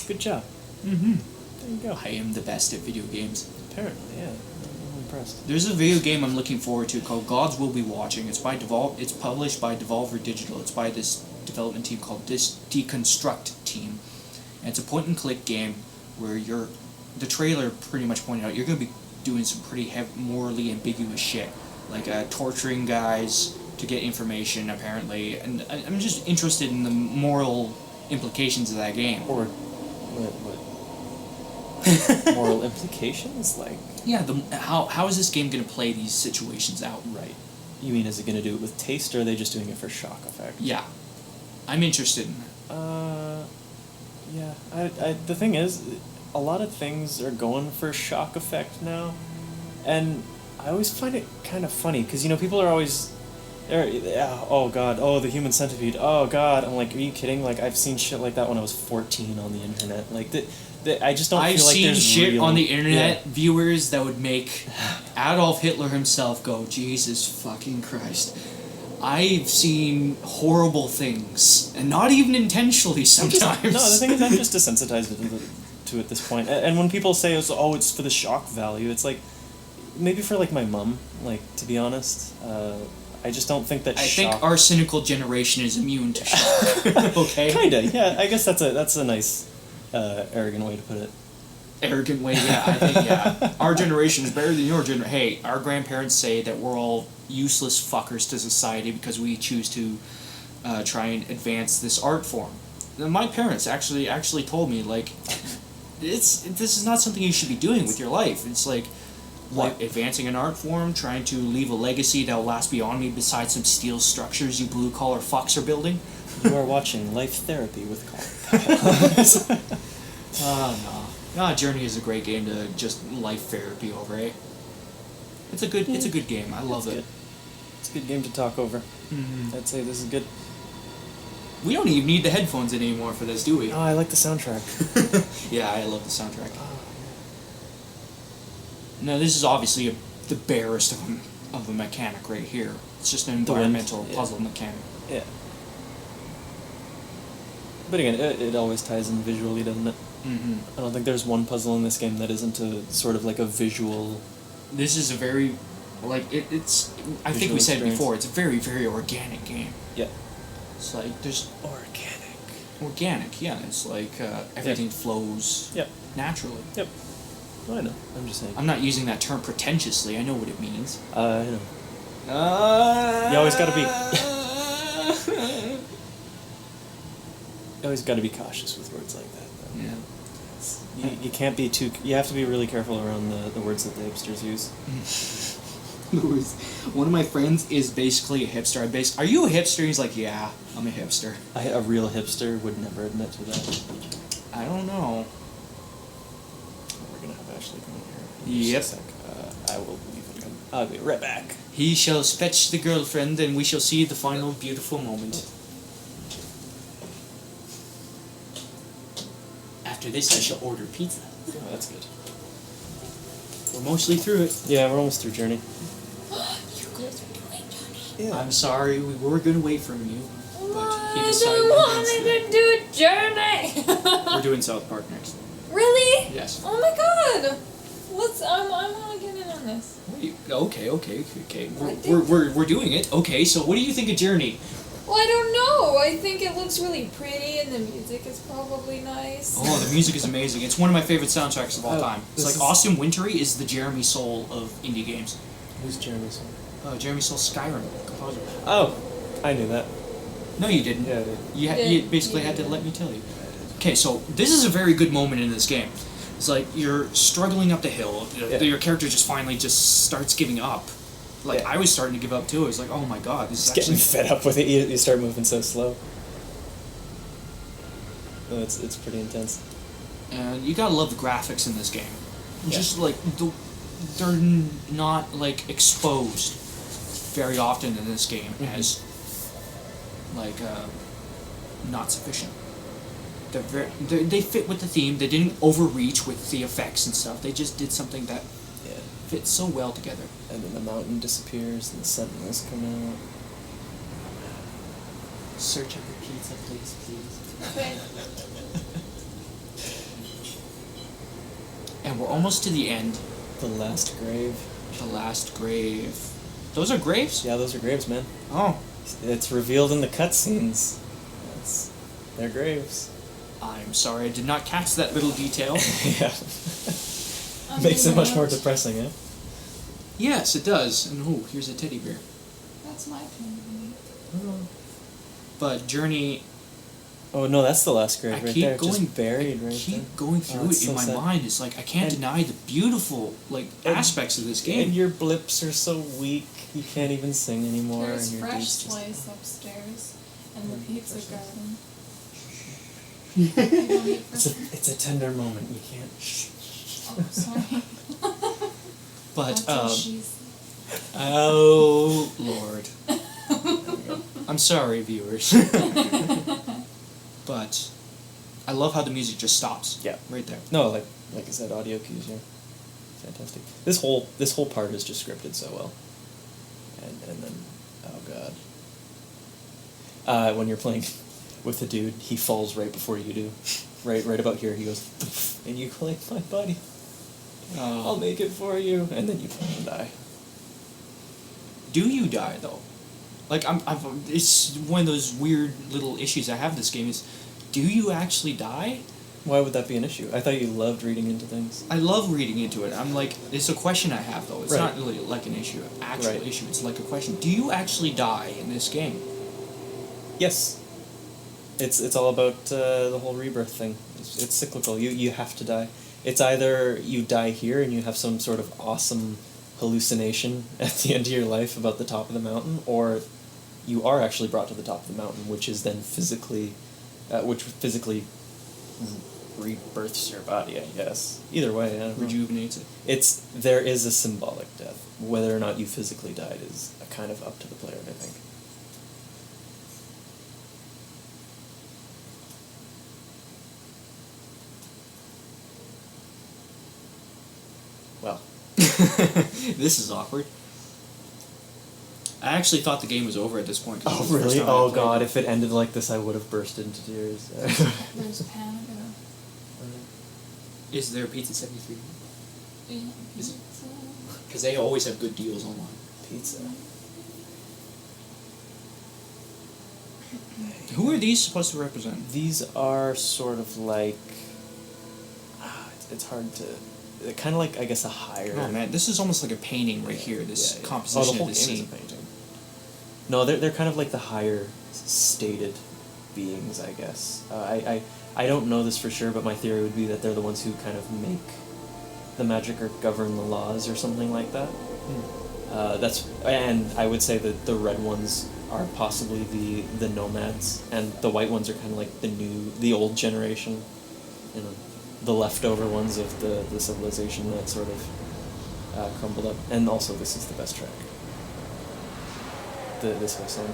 Good job. Mm-hmm. There you go. I am the best at video games. Apparently, yeah. I'm impressed. There's a video game I'm looking forward to called Gods Will Be Watching. It's published by Devolver Digital. It's by this development team called Deconstruct Team. And it's a point-and-click game where the trailer pretty much pointed out, you're going to be doing some pretty morally ambiguous shit. Like torturing guys to get information, apparently. And I'm just interested in the moral implications of that game. Or what? Moral implications? Like... Yeah, how is this game going to play these situations out? Right. You mean, is it going to do it with taste, or are they just doing it for shock effect? Yeah. I'm interested in that. Yeah. The thing is, a lot of things are going for shock effect now, and I always find it kind of funny, because, people are always... oh god, oh the human centipede, oh god, I'm like, are you kidding? Like, I've seen shit like that when I was 14 on the internet. Like, I just don't feel like there's I've seen shit real, on the internet, viewers that would make Adolf Hitler himself go, Jesus fucking Christ. I've seen horrible things, and not even intentionally sometimes. No, the thing is, I'm just desensitized to it at this point. And when people say, it's for the shock value, it's like, maybe for, like, my mum, like, to be honest, I just don't think that I think our cynical generation is immune to shock. Okay? Kinda, yeah. I guess that's a nice, arrogant way to put it. Arrogant way, yeah. I think, yeah. Our generation is better than your generation. Hey, our grandparents say that we're all useless fuckers to society because we choose to try and advance this art form. Now, my parents actually told me, like, this is not something you should be doing with your life. It's like, what, advancing an art form, trying to leave a legacy that will last beyond me besides some steel structures you blue-collar fucks are building? You are watching Life Therapy with Colin. No. Journey is a great game to just life therapy over, eh? It's a good game. I love it. Good. It's a good game to talk over. Mm-hmm. I'd say this is good. We don't even need the headphones anymore for this, do we? Oh, I like the soundtrack. Yeah, I love the soundtrack. No, this is obviously the barest of a mechanic right here. It's just an environmental puzzle mechanic. Yeah. But again, it always ties in visually, doesn't it? Mm-hmm. I don't think there's one puzzle in this game that isn't a sort of like a visual... This is a very, like, it's... I think we said before, it's a very, very organic game. Yeah. It's like, there's... Organic, yeah. It's like everything flows naturally. Yep. I know. I'm just saying. I'm not using that term pretentiously. I know what it means. I know. You always gotta be... You always gotta be cautious with words like that, though. Yeah. You can't be too... You have to be really careful around the words that the hipsters use. One of my friends is Basically a hipster. Are you a hipster? He's like, yeah, I'm a hipster. A real hipster would never admit to that. I don't know. We're gonna have Ashley come in here. Yep. Just a sec. I will leave and come. I'll be right back. He shall fetch the girlfriend, and we shall see the final beautiful moment. After this, I shall order pizza. Oh, that's good. We're mostly through it. Yeah, we're almost through Journey. You guys are doing Journey. Yeah. I'm sorry, we were gonna wait for you, but he I decided don't want to do Journey. We're doing South Park next. Really? Yes. Oh my god. I want to get in on this. Okay. We're doing it. Okay, so what do you think of Journey? Well, I don't know. I think it looks really pretty, and the music is probably nice. Oh, the music is amazing. It's one of my favorite soundtracks of all time. It's this like is- Austin Wintory is the Jeremy Soule of indie games. Who's Jeremy Soule? Jeremy Soule, Skyrim composer. Oh, I knew that. No, you didn't. Yeah, I did. You basically had to let me tell you. Okay, so this is a very good moment in this game. It's like you're struggling up the hill. Yeah. Your character just finally just starts giving up. Like Yeah. I was starting to give up too. I was like, oh my god, this is Just getting actually. fed up with it. You start moving so slow. Oh, it's pretty intense. And you gotta love the graphics in this game. Yeah. Just like they're not like exposed very often in this game as like not sufficient. They fit with the theme. They didn't overreach with the effects and stuff. They just did something that Yeah. fits so well together. And then the mountain disappears and the sentinels come out. Search up the pizza, please. Okay. And we're almost to the end. The last grave. The last grave. Those are graves? Yeah, those are graves, man. Oh. It's revealed in the cutscenes. They're graves. I'm sorry, I did not catch that little detail. Yeah. Makes it much more depressing, eh? Yes, it does. And oh, here's a teddy bear. That's my opinion. But Journey, Oh no, that's the last grave I right keep there. going, Just buried I right keep there. going through it's it in so my sad. mind. It's like I can't And- deny the beautiful And- aspects of this game. And your blips are so weak, you can't even sing anymore. There's and your fresh dude's just- slice upstairs, and the pizza garden. It's a tender moment. You can't. Oh, sorry. But That's what she said. oh Lord, I'm sorry, viewers. But I love how the music just stops. Yeah. Right there. No, like I said, audio cues. Yeah, fantastic. This whole part is just scripted so well. And then, oh god. When you're playing with the dude, he falls right before you do. Right about here, he goes, and you go like, my buddy, I'll make it for you, and then you fucking die. Do you die though? Like it's one of those weird little issues I have in this game is, do you actually die? Why would that be an issue? I thought you loved reading into things. I love reading into it. I'm like, it's a question I have though. It's Right. not really like an issue, actual Right. issue. It's like a question. Do you actually die in this game? Yes. It's all about the whole rebirth thing. It's cyclical. You have to die. It's either you die here and you have some sort of awesome hallucination at the end of your life about the top of the mountain, or you are actually brought to the top of the mountain, which is then physically rebirths your body, I guess. Either way, I don't know. Rejuvenates it. There is a symbolic death. Whether or not you physically died is kind of up to the player, I think. Well, This is awkward. I actually thought the game was over at this point. 'cause it was the first time I Oh played god, it. if it ended like this, I would have burst into tears. There's Canada. Is there Pizza 73? Yeah, Is it? pizza. Because they always have good deals online. Pizza. Who are these supposed to represent? These are sort of like... it's hard to... kind of like, I guess, a higher... Oh man, this is almost like a painting right here, this composition the whole of this game scene. is a painting. No, they're kind of like the higher stated beings, I guess. I don't know this for sure, but my theory would be that they're the ones who kind of make the magic or govern the laws or something like that. And I would say that the red ones are possibly the nomads, and the white ones are kind of like the old generation, you know, the leftover ones of the civilization that sort of crumbled up. And also, this is the best track. This whole song.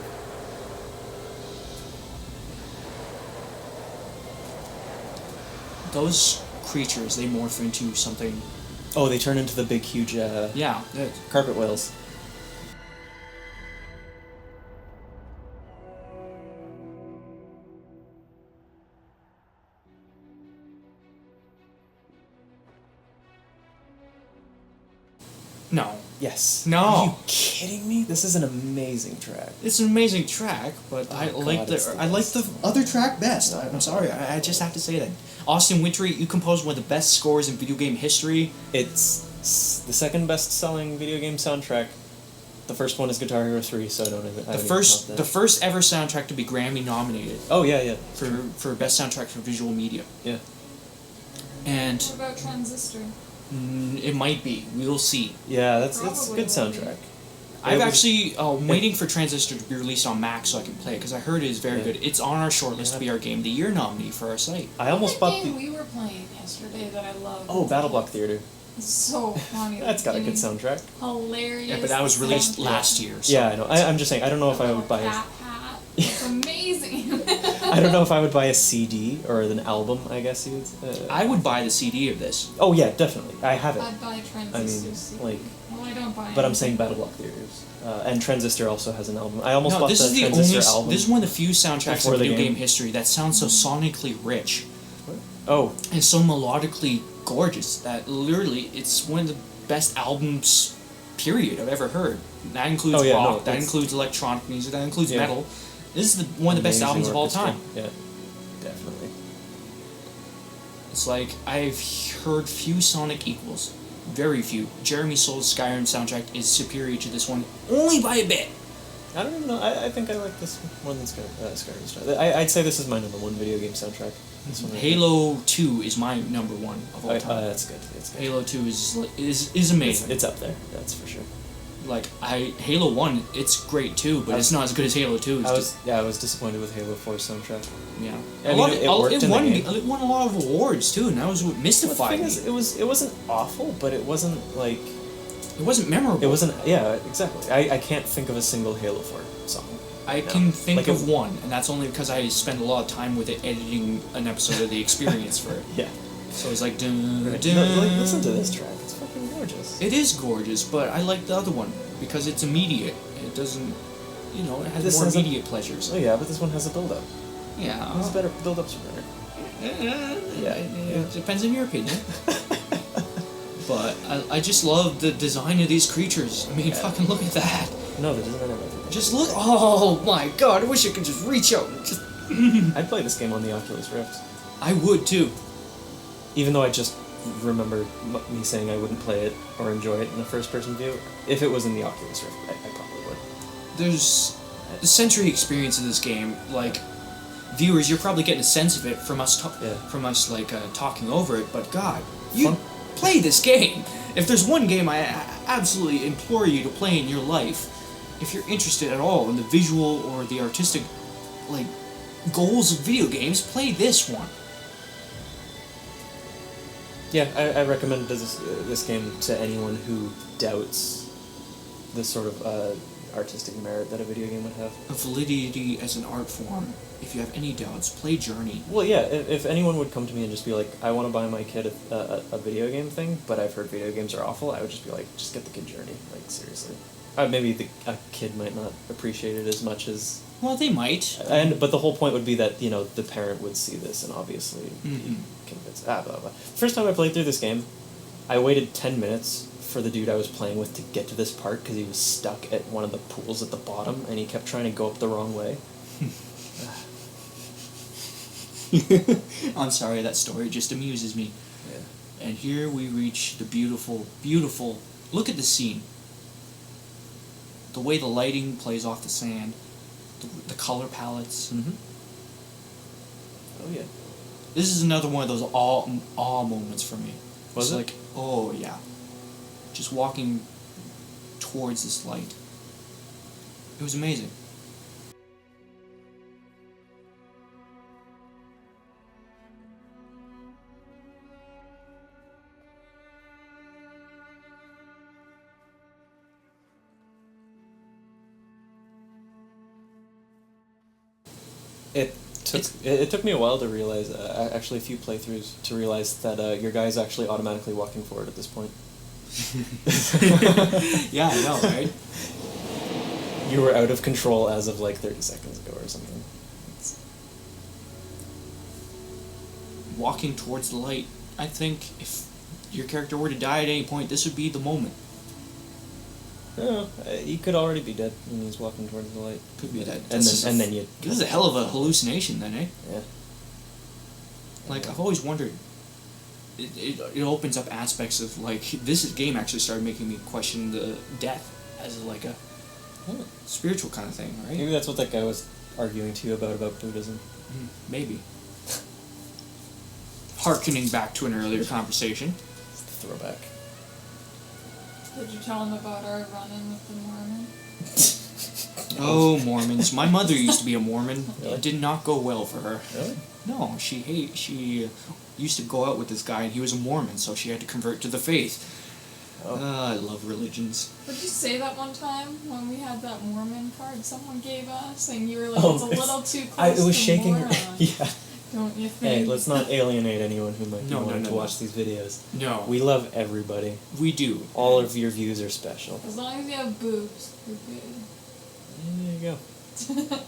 Those creatures, they morph into something. Oh, they turn into the big, huge Yeah, carpet whales. No. Yes. No. Are you kidding me? This is an amazing track. It's an amazing track, but Oh, I God, like it's the the I like the best. other track best. I'm sorry, I just have to say that. Austin Wintory, you composed one of the best scores in video game history. It's the second best selling video game soundtrack. The first one is Guitar Hero 3, so I don't even. The first ever soundtrack to be Grammy nominated Oh yeah. for best soundtrack for visual media. Yeah. And What about Transistor? it might be. We'll see. Yeah, that's a Probably good will soundtrack. I've was- actually waiting for Transistor to be released on Mac so I can play it because I heard it is very Yeah. good. It's on our shortlist to be our Game of the Year nominee for our site. I almost That bought game the. we were playing yesterday that I loved. Oh, Battle Block Theater. It's so funny. That's got a good It's soundtrack. Hilarious. Yeah, but that was released soundtrack. last year. So Yeah, I know. I'm just saying. I don't know if I would buy. Cat hat. It's amazing. I don't know if I would buy a CD or an album. I guess you would. I would buy the CD of this. Oh yeah, definitely. I have it. I'd buy Transistor. I mean, CD. like. Well, I don't buy. But I'm anything. saying Battle Block Theaters. And Transistor also has an album. I almost No, bought this the is the Transistor only. album. This is one of the few soundtracks Before in the video game. game history that sounds so sonically rich Oh, and so melodically gorgeous that literally it's one of the best albums, period, I've ever heard. That includes Oh, yeah, rock. no, that that's- includes electronic music. That includes Yeah. metal. This is one of the best amazing albums of all orchestra. time. Yeah, definitely. It's like I've heard few Sonic equals. Very few. Jeremy Soul's Skyrim soundtrack is superior to this one only by a bit. I don't even know. I think I like this more than Skyrim. I'd say this is my number one video game soundtrack. This one right Halo 2 is my number one of all here. time. That's good. It's good. Halo 2 is amazing. It's up there. That's for sure. Like Halo 1, it's great too, but it's not as good as Halo 2. It's I was disappointed with Halo 4's soundtrack. yeah. I mean, it worked in the game. It won a lot of awards too, and that was what The mystified thing me. is, it wasn't awful, but it wasn't like It wasn't memorable. it wasn't. Yeah, exactly. I can't think of a single Halo 4 song. I No. can think Like of a- one, and that's only because I spent a lot of time with it editing an episode of The Experience for it. Yeah. So it's like dun, No, dun. like, listen to this track. It's fucking gorgeous. It is gorgeous, but I like the other one because it's immediate. It doesn't, it has This more has a- immediate pleasures. Oh yeah, but this one has a build up. Yeah. It's better build-ups are better. Yeah, it depends on your opinion. But I just love the design of these creatures. I mean, Yeah. fucking look at that. No, that doesn't matter. Just look. Oh my god, I wish I could just reach out and just. I'd play this game on the Oculus Rift, I would too. even though I just remember me saying I wouldn't play it or enjoy it in a first-person view. If it was in the Oculus Rift, I probably would. There's the sensory experience of this game. Like, viewers, you're probably getting a sense of it from us, Yeah. talking over it. But God, you Fun. play this game. If there's one game I absolutely implore you to play in your life, if you're interested at all in the visual or the artistic, goals of video games, play this one. Yeah, I recommend this game to anyone who doubts the sort of artistic merit that a video game would have. A validity as an art form. If you have any doubts, play Journey. Well, yeah, if anyone would come to me and just be like, I want to buy my kid a video game thing, but I've heard video games are awful, I would just be like, just get the kid Journey, like, seriously. Maybe a kid might not appreciate it as much as... Well, they might. But the whole point would be that, the parent would see this and obviously be convinced. Blah, blah. First time I played through this game, I waited 10 minutes for the dude I was playing with to get to this part because he was stuck at one of the pools at the bottom and he kept trying to go up the wrong way. I'm sorry, that story just amuses me. Yeah. And here we reach the beautiful, beautiful... Look at the scene. The way the lighting plays off the sand. The color palettes. Mm-hmm. Oh, yeah. This is another one of those awe moments for me. Was It's it? like, oh yeah. Just walking towards this light. It was amazing. It took me a while to realize, actually a few playthroughs, to realize that your guy's actually automatically walking forward at this point. Yeah, I know, right? You were out of control as of like 30 seconds ago or something. Walking towards the light. I think if your character were to die at any point, this would be the moment. No, he could already be dead when he's walking towards the light. Could be dead. And then you. This is a hell of a hallucination, then, eh? Yeah. Like, I've always wondered. It opens up aspects of, like, this game actually started making me question the death as, like, a spiritual kind of thing, right? Maybe that's what that guy was arguing to you about Buddhism. Maybe. Harkening back to an earlier conversation. Throwback. Did you tell him about our run-in with the Mormon? Oh, Mormons. My mother used to be a Mormon. Really? It did not go well for her. Really? No, she used to go out with this guy, and he was a Mormon, so she had to convert to the faith. Oh. I love religions. Did you say that one time when we had that Mormon card someone gave us, and you were like, Oh, it's a little too close it was to shaking. moron. Yeah. Don't you think? Hey, let's not alienate anyone who might be wanting to watch these videos. No. We love everybody. We do. All of your views are special. As long as you have boobs, you're good. There you go.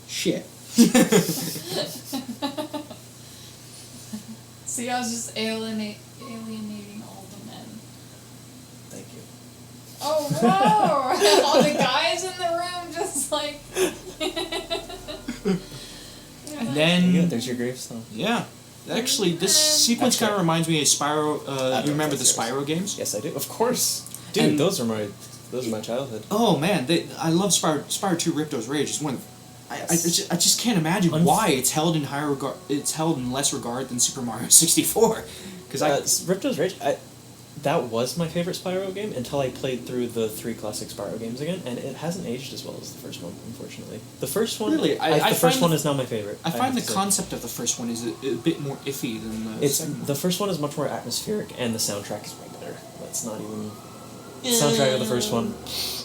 Shit. See, I was just alienating all the men. Thank you. Oh, whoa! All the guys in the room just like... And then... Yeah, there's your gravestone. Yeah. Actually, this sequence kind of reminds me of Spyro. You remember the yours. Spyro games? Yes, I do. Of course. Dude, And- those are my childhood. Oh man, I love Spyro 2 Ripto's Rage. It's one. I just can't imagine why it's held in higher regard. It's held in less regard than Super Mario 64. Because Ripto's Rage, that was my favorite Spyro game until I played through the 3 classic Spyro games again, and it hasn't aged as well as the first one, unfortunately. The first one, Really? the first one is now my favorite. I find the have to say. concept of the first one is a bit more iffy than the second one. The first one is much more atmospheric, and the soundtrack is way better. That's not even the soundtrack of the first one.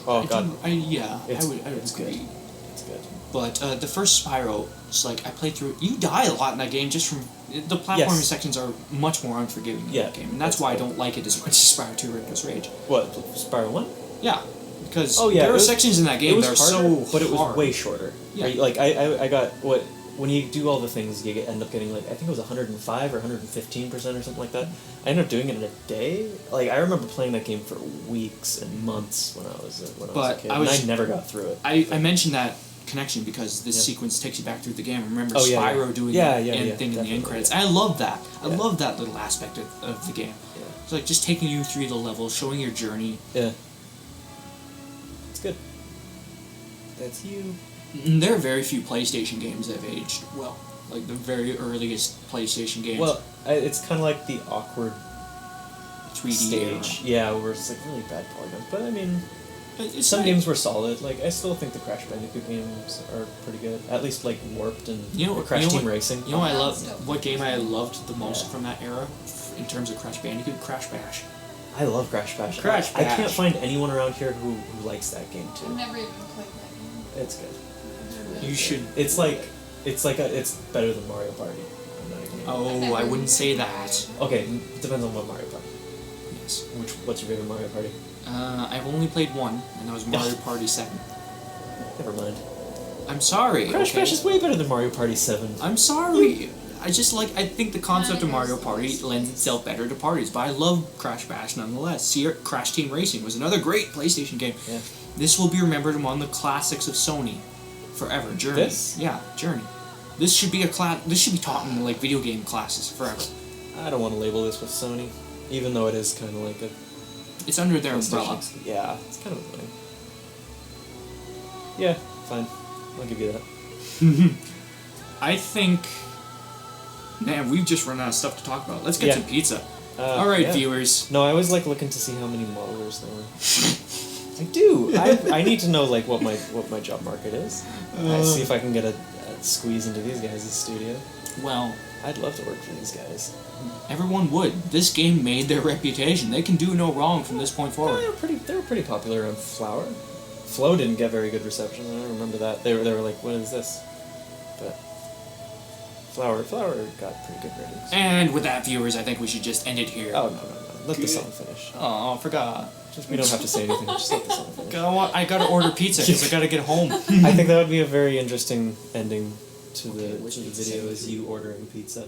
Oh god, I would it's agree. good. It's good. But the first Spyro, it's like I played through. You die a lot in that game just from the platforming sections are much more unforgiving in that game, and that's why I don't like it as much as Spyro 2 Ripto's Rage. What, Spyro 1? Yeah, because Oh, yeah, there it are was- sections in that game that are harder, so but it was hard. way shorter. Yeah. Right? Like I got when you do all the things, you end up getting like I think it was 105 or 115% or something like that. I ended up doing it in a day. Like I remember playing that game for weeks and months when I was a kid. And I never got through it. I mentioned that connection because this sequence takes you back through the game. I remember Spyro doing the end thing in the end credits. I love that. I love that little aspect of the game. Yeah. It's like just taking you through the levels, showing your journey. Yeah. It's good. That's you. And there are very few PlayStation games that have aged well. Like the very earliest PlayStation games. Well, it's kind of like the awkward 3D stage. Yeah, where it's like really bad polygons. But I mean, It's some nice. games were solid. Like I still think the Crash Bandicoot games are pretty good. At least like Warped and Crash Team Racing. You know what I love? What game I loved the most from that era, in terms of Crash Bandicoot? Crash Bash. I love Crash Bash. Crash I Bash. can't find anyone around here who likes that game I've too. never even played that game. It's good. You should. It's better than Mario Party. I'm not even Oh, I wouldn't say that. Okay, depends on what Mario Party. Yes. What's your favorite Mario Party? I've only played one, and that was Mario Party 7. Never mind. I'm sorry. Crash okay? Bash is way better than Mario Party 7. I'm sorry. I think the concept of Mario Party lends itself better to parties, but I love Crash Bash nonetheless. Crash Team Racing was another great PlayStation game. Yeah. This will be remembered among the classics of Sony forever. Journey. This? Yeah, Journey. This should be This should be taught in like video game classes forever. I don't want to label this with Sony, even though it is kind of like a It's under their umbrella. PlayStation. Yeah, it's kind of annoying. Yeah, fine. I'll give you that. I think. Man, we've just run out of stuff to talk about. Let's get some pizza. All right, yeah. viewers. No, I was like looking to see how many modelers there were. I do. I need to know like what my job market is. I see if I can get a squeeze into these guys' studio. Well, I'd love to work for these guys. everyone would. This game made their reputation. They can do no wrong from this point forward. They were pretty popular on Flower. Flow didn't get very good reception. I don't remember that. They were like, what is this? But Flower got pretty good ratings. And with that, viewers, I think we should just end it here. Oh no. Let the song finish. Oh, I forgot. We don't have to say anything. Just let the song finish. I gotta order pizza because I gotta get home. I think that would be a very interesting ending to the video, is you ordering pizza.